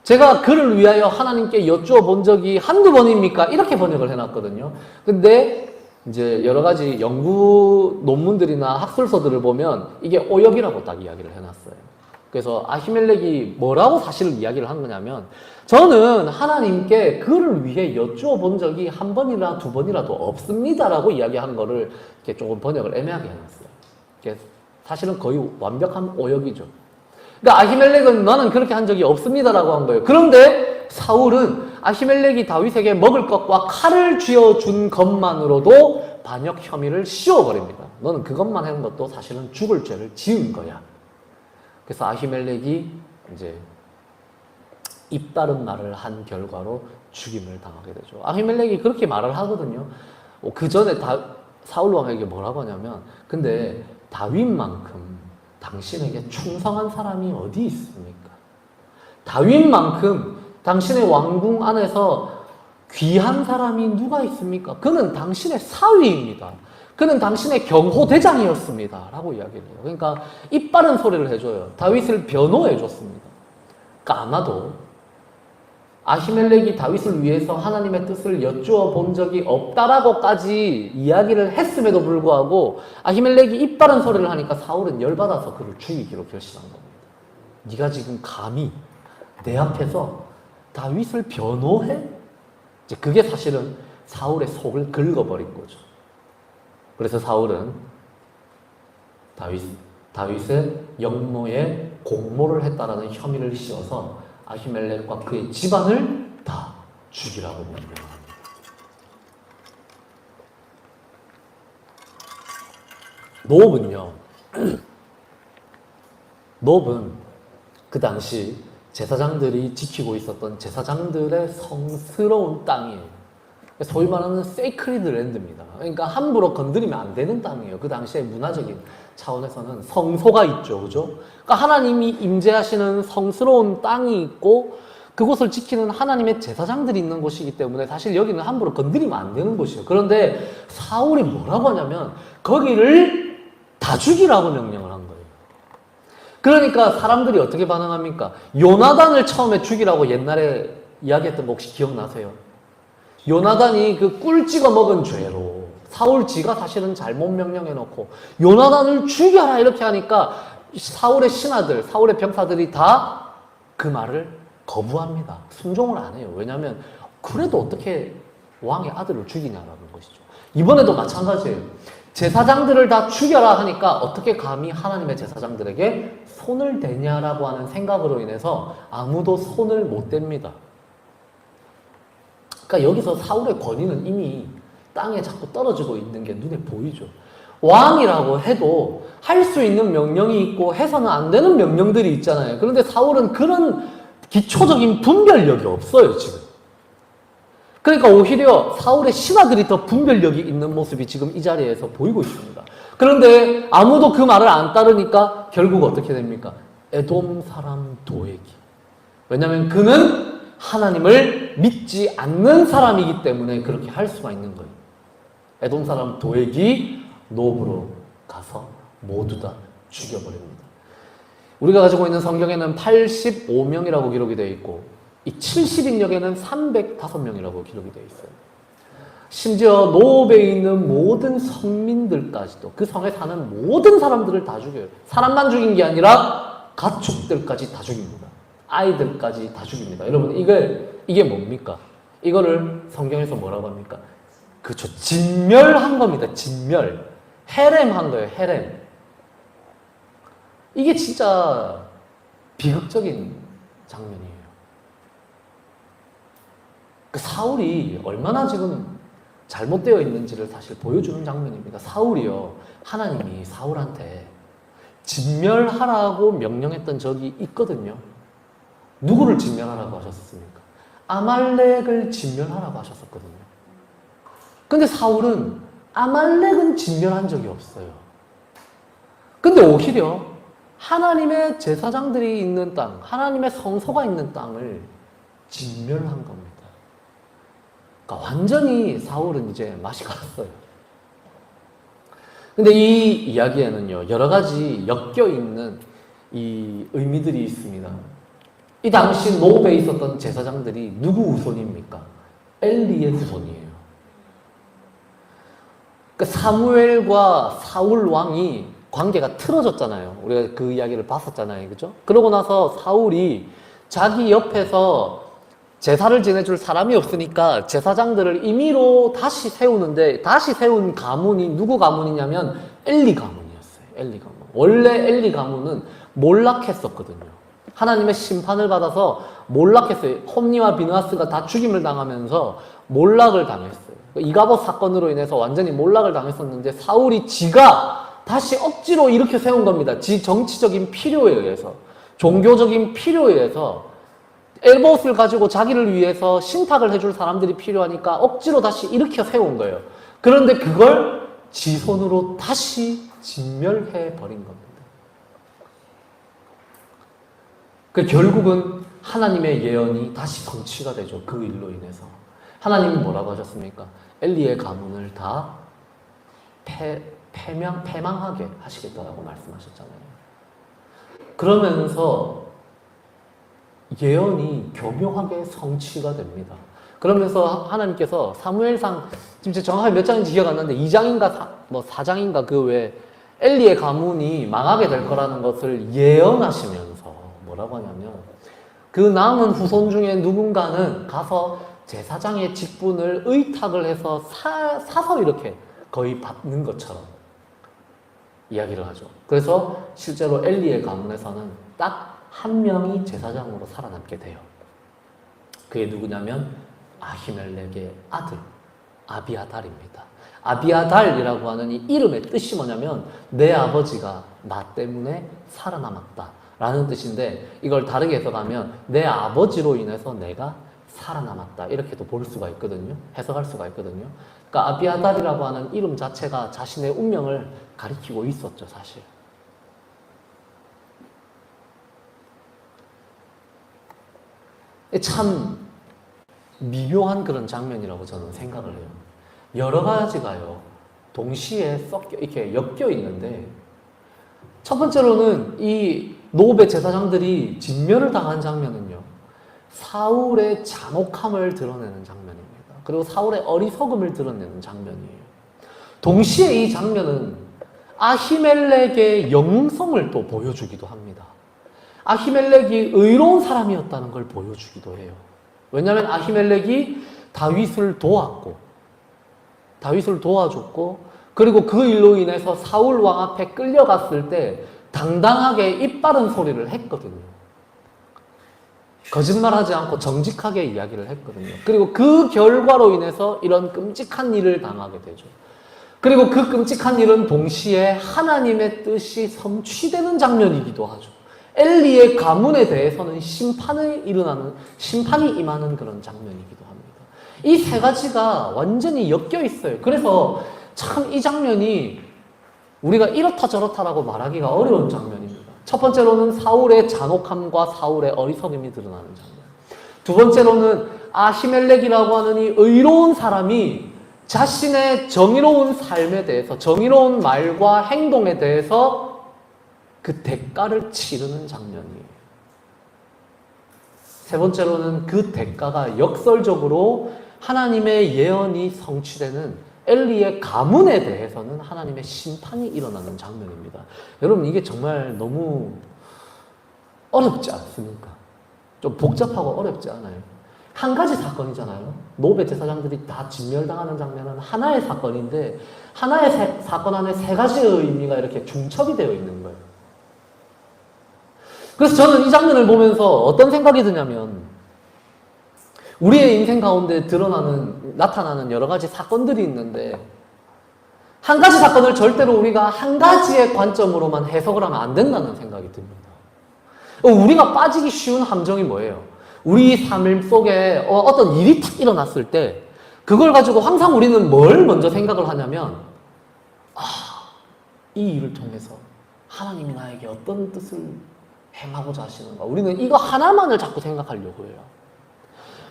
제가 그를 위하여 하나님께 여쭈어 본 적이 한두 번입니까? 이렇게 번역을 해놨거든요. 근데 이제 여러 가지 연구 논문들이나 학술서들을 보면 이게 오역이라고 딱 이야기를 해놨어요. 그래서 아히멜렉이 뭐라고 사실을 이야기를 한 거냐면, 저는 하나님께 그를 위해 여쭈어 본 적이 한 번이나 두 번이라도 없습니다라고 이야기한 거를 이렇게 조금 번역을 애매하게 해놨어요. 사실은 거의 완벽한 오역이죠. 그러니까 아히멜렉은 나는 그렇게 한 적이 없습니다라고 한 거예요. 그런데 사울은 아히멜렉이 다윗에게 먹을 것과 칼을 쥐어준 것만으로도 반역 혐의를 씌워버립니다. 너는 그것만 한 것도 사실은 죽을 죄를 지은 거야. 그래서 아히멜렉이 이제 입다른 말을 한 결과로 죽임을 당하게 되죠. 아히멜렉이 그렇게 말을 하거든요. 그 전에 사울 왕에게 뭐라고 하냐면, 근데 다윗만큼 당신에게 충성한 사람이 어디 있습니까? 다윗만큼 당신의 왕궁 안에서 귀한 사람이 누가 있습니까? 그는 당신의 사위입니다. 그는 당신의 경호대장이었습니다 라고 이야기를 해요. 그러니까 입 바른 소리를 해줘요. 다윗을 변호해 줬습니다. 그러니까 아마도 아히멜렉이 다윗을 위해서 하나님의 뜻을 여쭈어 본 적이 없다라고까지 이야기를 했음에도 불구하고 아히멜렉이 입 바른 소리를 하니까 사울은 열받아서 그를 죽이기로 결심한 겁니다. 네가 지금 감히 내 앞에서 다윗을 변호해? 이제 그게 사실은 사울의 속을 긁어버린 거죠. 그래서 사울은 다윗의 역모에 공모를 했다라는 혐의를 씌워서 아히멜렉과 그의 집안을 다 죽이라고 명령합니다. 노업은 그 당시 제사장들이 지키고 있었던 제사장들의 성스러운 땅이에요. 소위 말하는 세이크리드 랜드입니다. 그러니까 함부로 건드리면 안 되는 땅이에요. 그 당시의 문화적인 차원에서는 성소가 있죠. 그죠? 그러니까 하나님이 임재하시는 성스러운 땅이 있고 그곳을 지키는 하나님의 제사장들이 있는 곳이기 때문에 사실 여기는 함부로 건드리면 안 되는 곳이에요. 그런데 사울이 뭐라고 하냐면 거기를 다 죽이라고 명령을 한 거예요. 그러니까 사람들이 어떻게 반응합니까? 요나단을 처음에 죽이라고 옛날에 이야기했던 거 혹시 기억나세요? 요나단이 그 꿀 찍어 먹은 죄로 사울 지가 사실은 잘못 명령해놓고 요나단을 죽여라 이렇게 하니까 사울의 신하들, 사울의 병사들이 다 그 말을 거부합니다. 순종을 안 해요. 왜냐하면 그래도 어떻게 왕의 아들을 죽이냐라는 것이죠. 이번에도 마찬가지예요. 제사장들을 다 죽여라 하니까 어떻게 감히 하나님의 제사장들에게 손을 대냐라고 하는 생각으로 인해서 아무도 손을 못 댑니다. 그러니까 여기서 사울의 권위는 이미 땅에 자꾸 떨어지고 있는 게 눈에 보이죠. 왕이라고 해도 할 수 있는 명령이 있고 해서는 안 되는 명령들이 있잖아요. 그런데 사울은 그런 기초적인 분별력이 없어요, 지금. 그러니까 오히려 사울의 신하들이 더 분별력이 있는 모습이 지금 이 자리에서 보이고 있습니다. 그런데 아무도 그 말을 안 따르니까 결국 어떻게 됩니까? 에돔 사람 도액이. 왜냐하면 그는 하나님을 믿지 않는 사람이기 때문에 그렇게 할 수가 있는 거예요. 에돔 사람 도액이 노브로 가서 모두 다 죽여버립니다. 우리가 가지고 있는 성경에는 85명이라고 기록이 되어 있고 이 70인역에는 305명이라고 기록이 되어 있어요. 심지어 노브에 있는 모든 선민들까지도 그 성에 사는 모든 사람들을 다 죽여요. 사람만 죽인 게 아니라 가축들까지 다 죽입니다. 아이들까지 다 죽입니다. 여러분 이게 뭡니까? 이거를 성경에서 뭐라고 합니까? 그렇죠. 진멸한 겁니다. 진멸. 해렘한 거예요. 해렘. 이게 진짜 비극적인 장면이에요. 그 사울이 얼마나 지금 잘못되어 있는지를 사실 보여주는 장면입니다. 사울이요. 하나님이 사울한테 진멸하라고 명령했던 적이 있거든요. 누구를 진멸하라고 하셨습니까? 아말렉을 진멸하라고 하셨었거든요. 근데 사울은 아말렉은 진멸한 적이 없어요. 근데 오히려 하나님의 제사장들이 있는 땅, 하나님의 성소가 있는 땅을 진멸한 겁니다. 그러니까 완전히 사울은 이제 맛이 갔어요. 근데 이 이야기에는요, 여러 가지 엮여있는 이 의미들이 있습니다. 이 당시 노브에 있었던 제사장들이 누구 후손입니까? 엘리의 후손이에요. 그러니까 사무엘과 사울 왕이 관계가 틀어졌잖아요. 우리가 그 이야기를 봤었잖아요. 그죠? 그러고 나서 사울이 자기 옆에서 제사를 지내줄 사람이 없으니까 제사장들을 임의로 다시 세우는데 다시 세운 가문이 누구 가문이냐면 엘리 가문이었어요. 엘리 가문. 원래 엘리 가문은 몰락했었거든요. 하나님의 심판을 받아서 몰락했어요. 홈니와 비느하스가 다 죽임을 당하면서 몰락을 당했어요. 이가봇 사건으로 인해서 완전히 몰락을 당했었는데 사울이 지가 다시 억지로 이렇게 세운 겁니다. 지 정치적인 필요에 의해서, 종교적인 필요에 의해서 엘봇을 가지고 자기를 위해서 신탁을 해줄 사람들이 필요하니까 억지로 다시 일으켜 세운 거예요. 그런데 그걸 지 손으로 다시 진멸해 버린 겁니다. 그 결국은 하나님의 예언이 다시 성취가 되죠. 그 일로 인해서. 하나님이 뭐라고 하셨습니까? 엘리의 가문을 다 패망하게 하시겠다라고 말씀하셨잖아요. 그러면서 예언이 교묘하게 성취가 됩니다. 그러면서 하나님께서 사무엘상 지금 정확하게 몇 장인지 기억 안 나는데 2장인가 4장인가 그 외에 엘리의 가문이 망하게 될 거라는 것을 예언하시면서 뭐라고 하냐면 그 남은 후손 중에 누군가는 가서 제사장의 직분을 의탁을 해서 사서 이렇게 거의 받는 것처럼 이야기를 하죠. 그래서 실제로 엘리의 가문에서는 딱 한 명이 제사장으로 살아남게 돼요. 그게 누구냐면 아히멜렉의 아들 아비아달입니다. 아비아달이라고 하는 이 이름의 뜻이 뭐냐면 내 아버지가 나 때문에 살아남았다 라는 뜻인데 이걸 다르게 해석하면 내 아버지로 인해서 내가 살아남았다 이렇게도 볼 수가 있거든요. 해석할 수가 있거든요. 그러니까 아비아달이라고 하는 이름 자체가 자신의 운명을 가리키고 있었죠, 사실. 참 미묘한 그런 장면이라고 저는 생각을 해요. 여러 가지가요, 동시에 이렇게 엮여 있는데, 첫 번째로는 이 노베 제사장들이 진멸을 당한 장면은요, 사울의 잔혹함을 드러내는 장면입니다. 그리고 사울의 어리석음을 드러내는 장면이에요. 동시에 이 장면은 아히멜렉의 영성을 또 보여주기도 합니다. 아히멜렉이 의로운 사람이었다는 걸 보여주기도 해요. 왜냐하면 아히멜렉이 다윗을 도와줬고, 그리고 그 일로 인해서 사울 왕 앞에 끌려갔을 때 당당하게 입 바른 소리를 했거든요. 거짓말하지 않고 정직하게 이야기를 했거든요. 그리고 그 결과로 인해서 이런 끔찍한 일을 당하게 되죠. 그리고 그 끔찍한 일은 동시에 하나님의 뜻이 성취되는 장면이기도 하죠. 엘리의 가문에 대해서는 심판이 임하는 그런 장면이기도 합니다. 이 세 가지가 완전히 엮여 있어요. 그래서 참 이 장면이 우리가 이렇다 저렇다라고 말하기가 어려운 장면입니다. 첫 번째로는 사울의 잔혹함과 사울의 어리석음이 드러나는 장면. 두 번째로는 아히멜렉이라고 하는 이 의로운 사람이 자신의 정의로운 삶에 대해서, 정의로운 말과 행동에 대해서 그 대가를 치르는 장면이에요. 세 번째로는 그 대가가 역설적으로 하나님의 예언이 성취되는 엘리의 가문에 대해서는 하나님의 심판이 일어나는 장면입니다. 여러분, 이게 정말 너무 어렵지 않습니까? 좀 복잡하고 어렵지 않아요? 한 가지 사건이잖아요. 노베 제사장들이 다 진멸당하는 장면은 하나의 사건인데, 하나의 사건 안에 세 가지의 의미가 이렇게 중첩이 되어 있는 거예요. 그래서 저는 이 장면을 보면서 어떤 생각이 드냐면, 우리의 인생 가운데 나타나는 여러 가지 사건들이 있는데, 한 가지 사건을 절대로 우리가 한 가지의 관점으로만 해석을 하면 안 된다는 생각이 듭니다. 우리가 빠지기 쉬운 함정이 뭐예요? 우리 삶 속에 어떤 일이 탁 일어났을 때, 그걸 가지고 항상 우리는 뭘 먼저 생각을 하냐면, 이 일을 통해서 하나님이 나에게 어떤 뜻을 행하고자 하시는가. 우리는 이거 하나만을 자꾸 생각하려고 해요.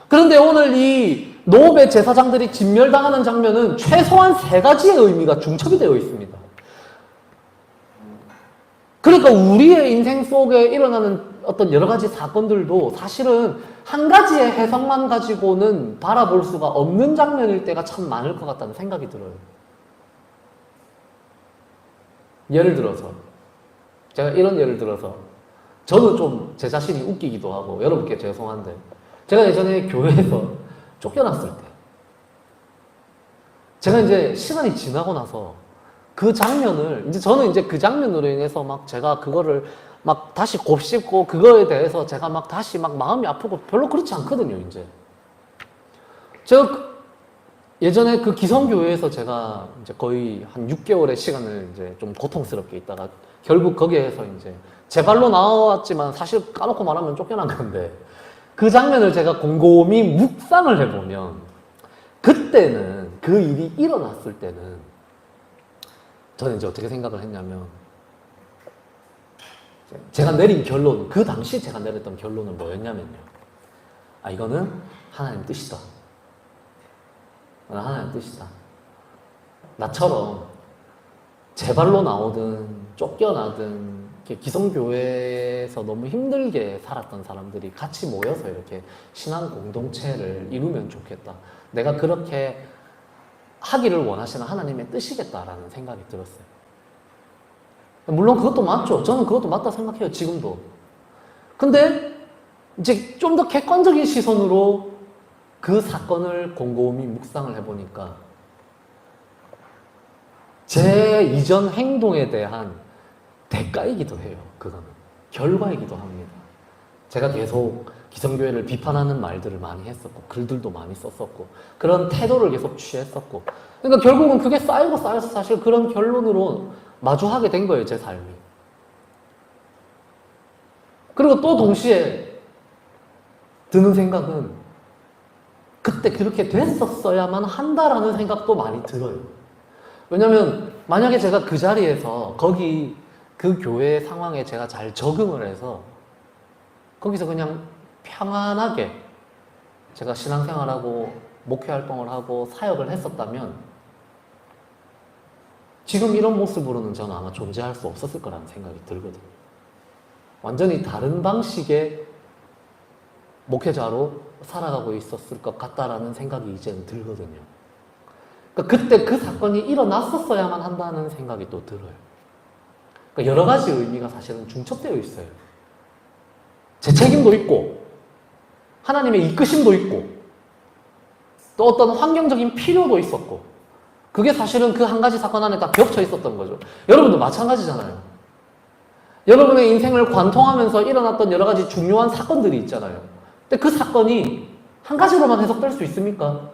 그런데 오늘 이 노베 제사장들이 진멸당하는 장면은 최소한 세 가지의 의미가 중첩이 되어 있습니다. 그러니까 우리의 인생 속에 일어나는 어떤 여러 가지 사건들도 사실은 한 가지의 해석만 가지고는 바라볼 수가 없는 장면일 때가 참 많을 것 같다는 생각이 들어요. 제가 이런 예를 들어서, 저는 좀 제 자신이 웃기기도 하고 여러분께 죄송한데, 제가 예전에 교회에서 쫓겨났을 때, 제가 이제 시간이 지나고 나서 그 장면을, 저는 그 장면으로 인해서 제가 그거를 다시 곱씹고 그거에 대해서 제가 다시 마음이 아프고 별로 그렇지 않거든요, 이제. 제가 예전에 그 기성교회에서 제가 이제 거의 한 6개월의 시간을 이제 좀 고통스럽게 있다가 결국 거기에서 이제 제 발로 나왔지만 사실 까놓고 말하면 쫓겨난 건데, 그 장면을 제가 곰곰이 묵상을 해보면, 그때는, 그 일이 일어났을 때는 저는 이제 어떻게 생각을 했냐면, 제가 내린 결론, 그 당시 제가 내렸던 결론은 뭐였냐면요, 이거는 하나님 뜻이다. 하나님 뜻이다. 나처럼 제 발로 나오든 쫓겨나든 기성교회에서 너무 힘들게 살았던 사람들이 같이 모여서 이렇게 신앙 공동체를 이루면 좋겠다. 내가 그렇게 하기를 원하시는 하나님의 뜻이겠다라는 생각이 들었어요. 물론 그것도 맞죠. 저는 그것도 맞다 생각해요, 지금도. 근데 이제 좀 더 객관적인 시선으로 그 사건을 곰곰이 묵상을 해보니까 제 이전 행동에 대한 대가이기도 해요. 그거는 결과이기도 합니다. 제가 계속 기성교회를 비판하는 말들을 많이 했었고, 글들도 많이 썼었고, 그런 태도를 계속 취했었고, 그러니까 결국은 그게 쌓이고 쌓여서 사실 그런 결론으로 마주하게 된 거예요, 제 삶이. 그리고 또 동시에 드는 생각은, 그때 그렇게 됐었어야만 한다라는 생각도 많이 들어요. 왜냐면 만약에 제가 그 자리에서 그 교회 상황에 제가 잘 적응을 해서 거기서 그냥 평안하게 제가 신앙생활하고 목회활동을 하고 사역을 했었다면 지금 이런 모습으로는 저는 아마 존재할 수 없었을 거라는 생각이 들거든요. 완전히 다른 방식의 목회자로 살아가고 있었을 것 같다라는 생각이 이제는 들거든요. 그러니까 그때 그 사건이 일어났었어야만 한다는 생각이 또 들어요. 그러니까 여러 가지 의미가 사실은 중첩되어 있어요. 제 책임도 있고, 하나님의 이끄심도 있고, 또 어떤 환경적인 필요도 있었고, 그게 사실은 그 한 가지 사건 안에 다 겹쳐 있었던 거죠. 여러분도 마찬가지잖아요. 여러분의 인생을 관통하면서 일어났던 여러 가지 중요한 사건들이 있잖아요. 근데 그 사건이 한 가지로만 해석될 수 있습니까?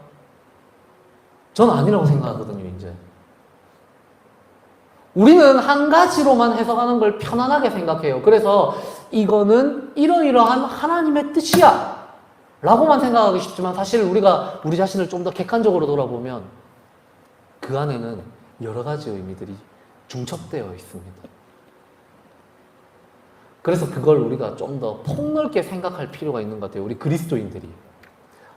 전 아니라고 생각하거든요, 이제. 우리는 한 가지로만 해석하는 걸 편안하게 생각해요. 그래서 이거는 이러이러한 하나님의 뜻이야 라고만 생각하기 쉽지만 사실 우리가 우리 자신을 좀 더 객관적으로 돌아보면 그 안에는 여러 가지 의미들이 중첩되어 있습니다. 그래서 그걸 우리가 좀 더 폭넓게 생각할 필요가 있는 것 같아요. 우리 그리스도인들이.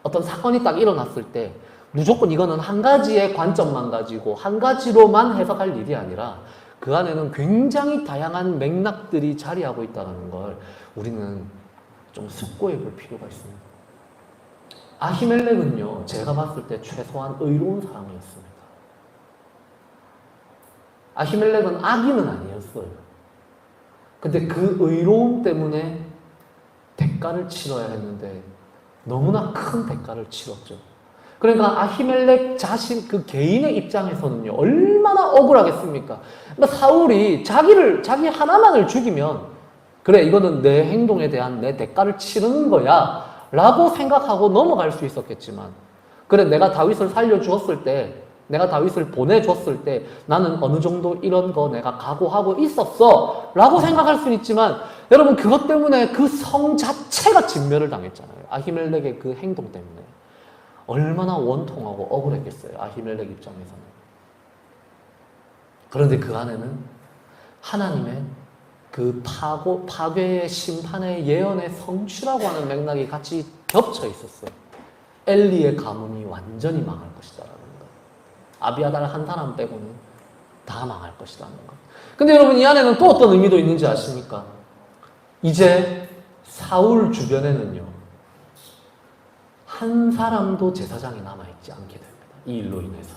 어떤 사건이 딱 일어났을 때 무조건 이거는 한 가지의 관점만 가지고 한 가지로만 해석할 일이 아니라 그 안에는 굉장히 다양한 맥락들이 자리하고 있다는 걸 우리는 좀 숙고해 볼 필요가 있습니다. 아히멜렉은요, 제가 봤을 때 최소한 의로운 사람이었습니다. 아히멜렉은 악인은 아니었어요. 근데 그 의로움 때문에 대가를 치러야 했는데 너무나 큰 대가를 치렀죠. 그러니까 아히멜렉 자신 그 개인의 입장에서는요 얼마나 억울하겠습니까? 그러니까 사울이 자기 하나만을 죽이면 그래 이거는 내 행동에 대한 내 대가를 치르는 거야 라고 생각하고 넘어갈 수 있었겠지만 그래 내가 다윗을 살려주었을 때 내가 다윗을 보내줬을 때 나는 어느 정도 이런 거 내가 각오하고 있었어 라고 생각할 수는 있지만 여러분 그것 때문에 그 성 자체가 진멸을 당했잖아요. 아히멜렉의 그 행동 때문에 얼마나 원통하고 억울했겠어요. 아히멜렉 입장에서는. 그런데 그 안에는 하나님의 그 파괴의 심판의 예언의 성취라고 하는 맥락이 같이 겹쳐 있었어요. 엘리의 가문이 완전히 망할 것이다라는 것. 아비아달 한 사람 빼고는 다 망할 것이라는 것. 근데 여러분 이 안에는 또 어떤 의미도 있는지 아십니까? 이제 사울 주변에는요 한 사람도 제사장이 남아있지 않게 됩니다. 이 일로 인해서.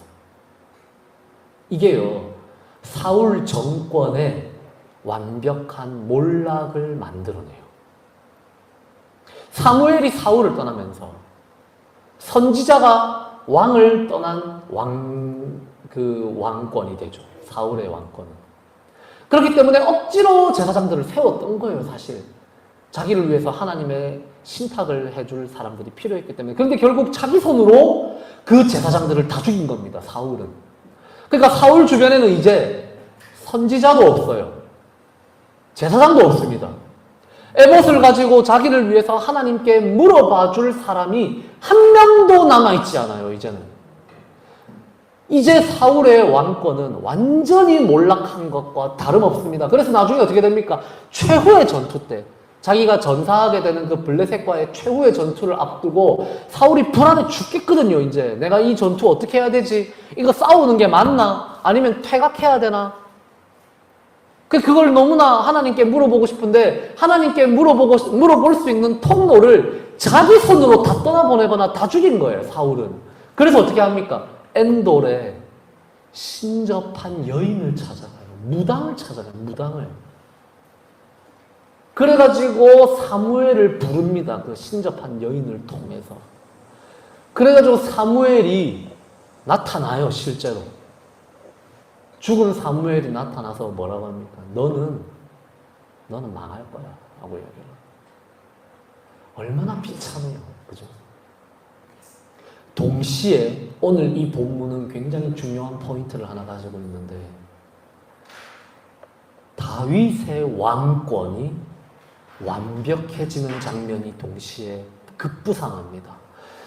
이게요, 사울 정권의 완벽한 몰락을 만들어내요. 사무엘이 사울을 떠나면서 선지자가 왕을 떠난 왕권이 되죠. 사울의 왕권은. 그렇기 때문에 억지로 제사장들을 세웠던 거예요, 사실. 자기를 위해서 하나님의 신탁을 해줄 사람들이 필요했기 때문에. 그런데 결국 자기 손으로 그 제사장들을 다 죽인 겁니다, 사울은. 그러니까 사울 주변에는 이제 선지자도 없어요. 제사장도 없습니다. 에봇을 가지고 자기를 위해서 하나님께 물어봐 줄 사람이 한 명도 남아있지 않아요, 이제는. 이제 사울의 왕권은 완전히 몰락한 것과 다름없습니다. 그래서 나중에 어떻게 됩니까? 최후의 전투 때 자기가 전사하게 되는 그 블레셋과의 최후의 전투를 앞두고 사울이 불안해 죽겠거든요, 이제. 내가 이 전투 어떻게 해야 되지? 이거 싸우는 게 맞나? 아니면 퇴각해야 되나? 그걸 너무나 하나님께 물어보고 싶은데 하나님께 물어볼 수 있는 통로를 자기 손으로 다 떠나보내거나 다 죽인 거예요, 사울은. 그래서 어떻게 합니까? 엔돌에 신접한 여인을 찾아가요. 무당을 찾아가요, 무당을. 그래가지고 사무엘을 부릅니다. 그 신접한 여인을 통해서. 그래가지고 사무엘이 나타나요, 실제로. 죽은 사무엘이 나타나서 뭐라고 합니까? 너는 망할 거야. 하고 얘기해요. 얼마나 비참해요. 그죠? 동시에 오늘 이 본문은 굉장히 중요한 포인트를 하나 가지고 있는데 다윗의 왕권이 완벽해지는 장면이 동시에 급부상합니다.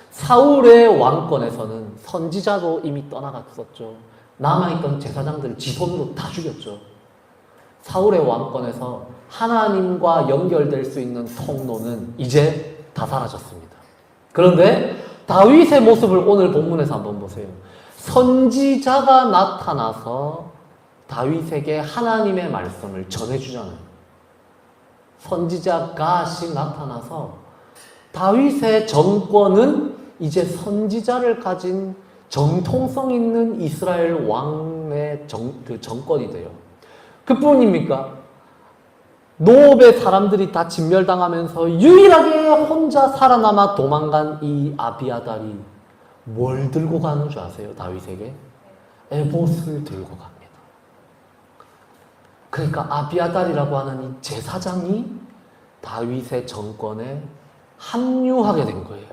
사울의 왕권에서는 선지자도 이미 떠나갔었죠. 남아있던 제사장들을 지 손으로 다 죽였죠. 사울의 왕권에서 하나님과 연결될 수 있는 통로는 이제 다 사라졌습니다. 그런데 다윗의 모습을 오늘 본문에서 한번 보세요. 선지자가 나타나서 다윗에게 하나님의 말씀을 전해주잖아요. 선지자 갓이 나타나서 다윗의 정권은 이제 선지자를 가진 정통성 있는 이스라엘 왕의 정권이 돼요. 그뿐입니까? 노업의 사람들이 다 진멸당하면서 유일하게 혼자 살아남아 도망간 이 아비아달이 뭘 들고 가는 줄 아세요? 다윗에게? 에봇을 들고 갑니다. 그러니까 아비아달이라고 하는 이 제사장이 다윗의 정권에 합류하게 된 거예요.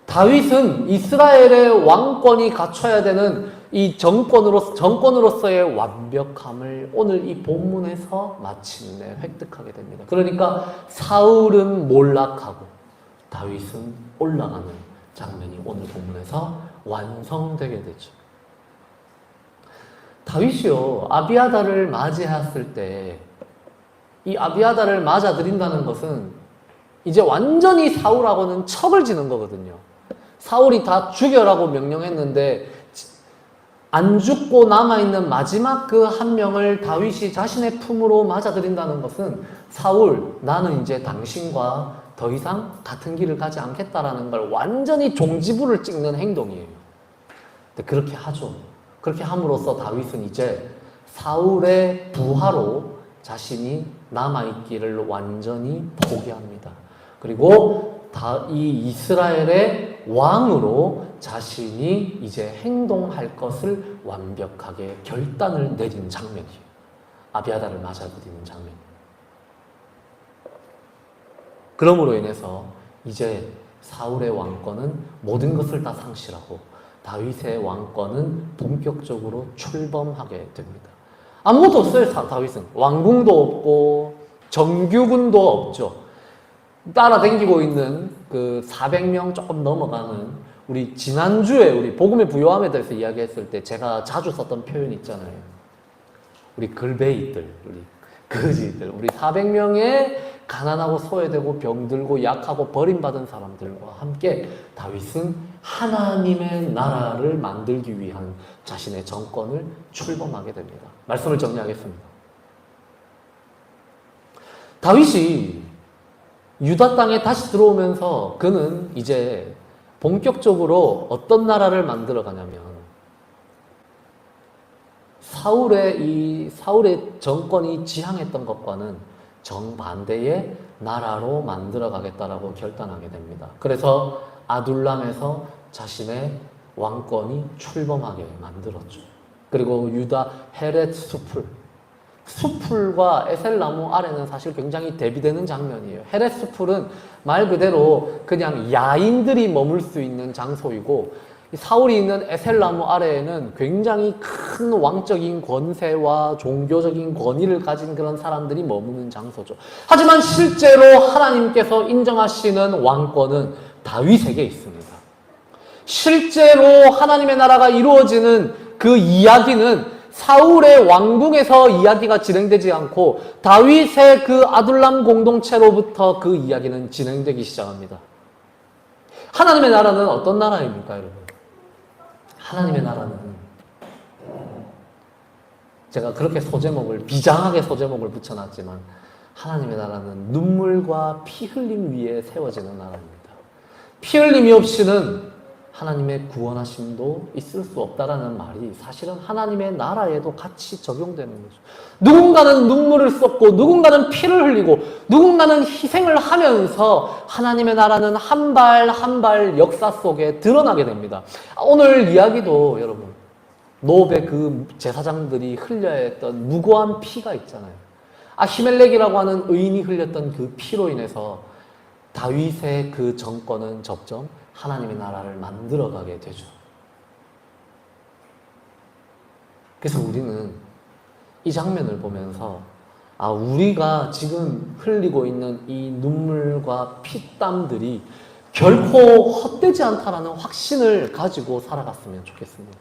다윗은 이스라엘의 왕권이 갖춰야 되는 이 정권으로서의 완벽함을 오늘 이 본문에서 마침내 획득하게 됩니다. 그러니까 사울은 몰락하고 다윗은 올라가는 장면이 오늘 본문에서 완성되게 되죠. 다윗이요, 아비아달을 맞이했을 때 이 아비아달을 맞아들인다는 것은 이제 완전히 사울하고는 척을 지는 거거든요. 사울이 다 죽여라고 명령했는데 안 죽고 남아있는 마지막 그 한 명을 다윗이 자신의 품으로 맞아들인다는 것은 사울, 나는 이제 당신과 더 이상 같은 길을 가지 않겠다라는 걸 완전히 종지부를 찍는 행동이에요. 근데 그렇게 하죠. 그렇게 함으로써 다윗은 이제 사울의 부하로 자신이 남아있기를 완전히 포기합니다. 그리고 이 이스라엘의 왕으로 자신이 이제 행동할 것을 완벽하게 결단을 내린 장면이에요. 아비아달을 맞아들이는 장면. 그러므로 인해서 이제 사울의 왕권은 모든 것을 다 상실하고 다윗의 왕권은 본격적으로 출범하게 됩니다. 아무것도 없어요. 다윗은 왕궁도 없고 정규군도 없죠. 따라다니고 있는 그 400명 조금 넘어가는, 우리 지난주에 우리 복음의 부요함에 대해서 이야기했을 때 제가 자주 썼던 표현이 있잖아요. 우리 글베이들, 우리 거지들, 우리 400명의 가난하고 소외되고 병들고 약하고 버림받은 사람들과 함께 다윗은 하나님의 나라를 만들기 위한 자신의 정권을 출범하게 됩니다. 말씀을 정리하겠습니다. 다윗이 유다 땅에 다시 들어오면서 그는 이제 본격적으로 어떤 나라를 만들어 가냐면 사울의 정권이 지향했던 것과는 정반대의 나라로 만들어 가겠다라고 결단하게 됩니다. 그래서 아둘람에서 자신의 왕권이 출범하게 만들었죠. 그리고 유다 헤렛 수풀과 에셀나무 아래는 사실 굉장히 대비되는 장면이에요. 헤렛 수풀은 말 그대로 그냥 야인들이 머물 수 있는 장소이고, 사울이 있는 에셀나무 아래에는 굉장히 큰 왕적인 권세와 종교적인 권위를 가진 그런 사람들이 머무는 장소죠. 하지만 실제로 하나님께서 인정하시는 왕권은 다윗에게 있습니다. 실제로 하나님의 나라가 이루어지는 그 이야기는 사울의 왕궁에서 이야기가 진행되지 않고 다윗의 그 아둘람 공동체로부터 그 이야기는 진행되기 시작합니다. 하나님의 나라는 어떤 나라입니까, 여러분? 하나님의 나라는, 제가 그렇게 비장하게 소제목을 붙여놨지만, 하나님의 나라는 눈물과 피 흘림 위에 세워지는 나라입니다. 피 흘림이 없이는 하나님의 구원하심도 있을 수 없다라는 말이 사실은 하나님의 나라에도 같이 적용되는 거죠. 누군가는 눈물을 쏟고 누군가는 피를 흘리고 누군가는 희생을 하면서 하나님의 나라는 한 발 한 발 역사 속에 드러나게 됩니다. 오늘 이야기도 여러분, 노업의 그 제사장들이 흘려야 했던 무고한 피가 있잖아요. 아히멜렉이라고 하는 의인이 흘렸던 그 피로 인해서 다윗의 그 정권은 점점 하나님의 나라를 만들어가게 되죠. 그래서 우리는 이 장면을 보면서 우리가 지금 흘리고 있는 이 눈물과 피땀들이 결코 헛되지 않다라는 확신을 가지고 살아갔으면 좋겠습니다.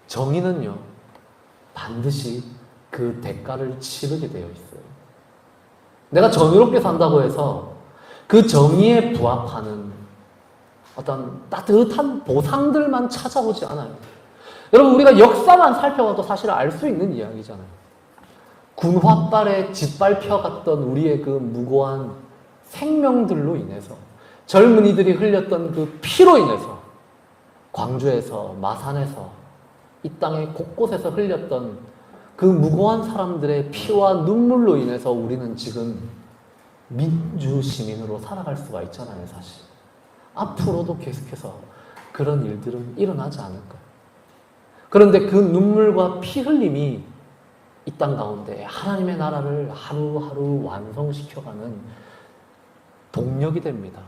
정의는요, 반드시 그 대가를 치르게 되어 있어요. 내가 정의롭게 산다고 해서 그 정의에 부합하는 어떤 따뜻한 보상들만 찾아오지 않아요. 여러분, 우리가 역사만 살펴봐도 사실 알 수 있는 이야기잖아요. 군화발에 짓밟혀갔던 우리의 그 무고한 생명들로 인해서, 젊은이들이 흘렸던 그 피로 인해서, 광주에서, 마산에서, 이 땅의 곳곳에서 흘렸던 그 무고한 사람들의 피와 눈물로 인해서 우리는 지금 민주시민으로 살아갈 수가 있잖아요, 사실. 앞으로도 계속해서 그런 일들은 일어나지 않을까. 그런데 그 눈물과 피 흘림이 이 땅 가운데 하나님의 나라를 하루하루 완성시켜가는 동력이 됩니다.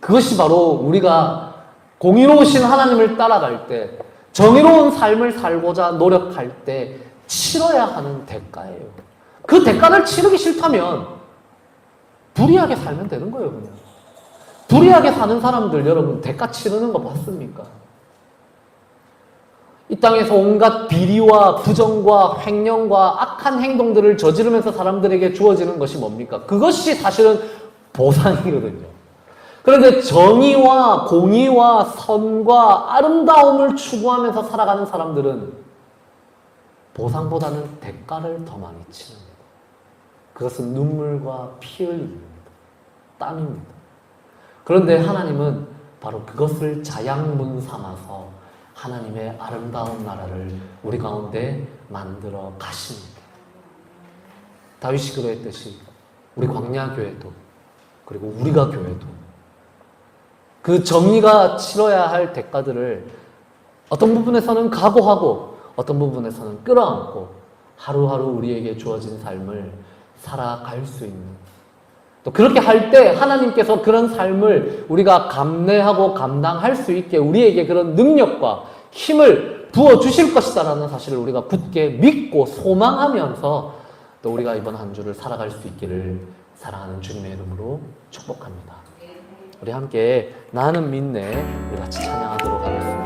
그것이 바로 우리가 공의로우신 하나님을 따라갈 때, 정의로운 삶을 살고자 노력할 때 치러야 하는 대가예요. 그 대가를 치르기 싫다면 불의하게 살면 되는 거예요, 그냥. 불의하게 사는 사람들 여러분 대가 치르는 거 봤습니까? 이 땅에서 온갖 비리와 부정과 횡령과 악한 행동들을 저지르면서 사람들에게 주어지는 것이 뭡니까? 그것이 사실은 보상이거든요. 그런데 정의와 공의와 선과 아름다움을 추구하면서 살아가는 사람들은 보상보다는 대가를 더 많이 치릅니다. 그것은 눈물과 피 흘림입니다. 땀입니다. 그런데 하나님은 바로 그것을 자양분 삼아서 하나님의 아름다운 나라를 우리 가운데 만들어 가십니다. 다윗이 그러했듯이 우리 광야교회도, 그리고 우리가 교회도 그 정의가 치러야 할 대가들을 어떤 부분에서는 각오하고 어떤 부분에서는 끌어안고 하루하루 우리에게 주어진 삶을 살아갈 수 있는, 또 그렇게 할 때 하나님께서 그런 삶을 우리가 감내하고 감당할 수 있게 우리에게 그런 능력과 힘을 부어주실 것이다라는 사실을 우리가 굳게 믿고 소망하면서 또 우리가 이번 한 주를 살아갈 수 있기를 사랑하는 주님의 이름으로 축복합니다. 우리 함께 나는 믿네, 우리 같이 찬양하도록 하겠습니다.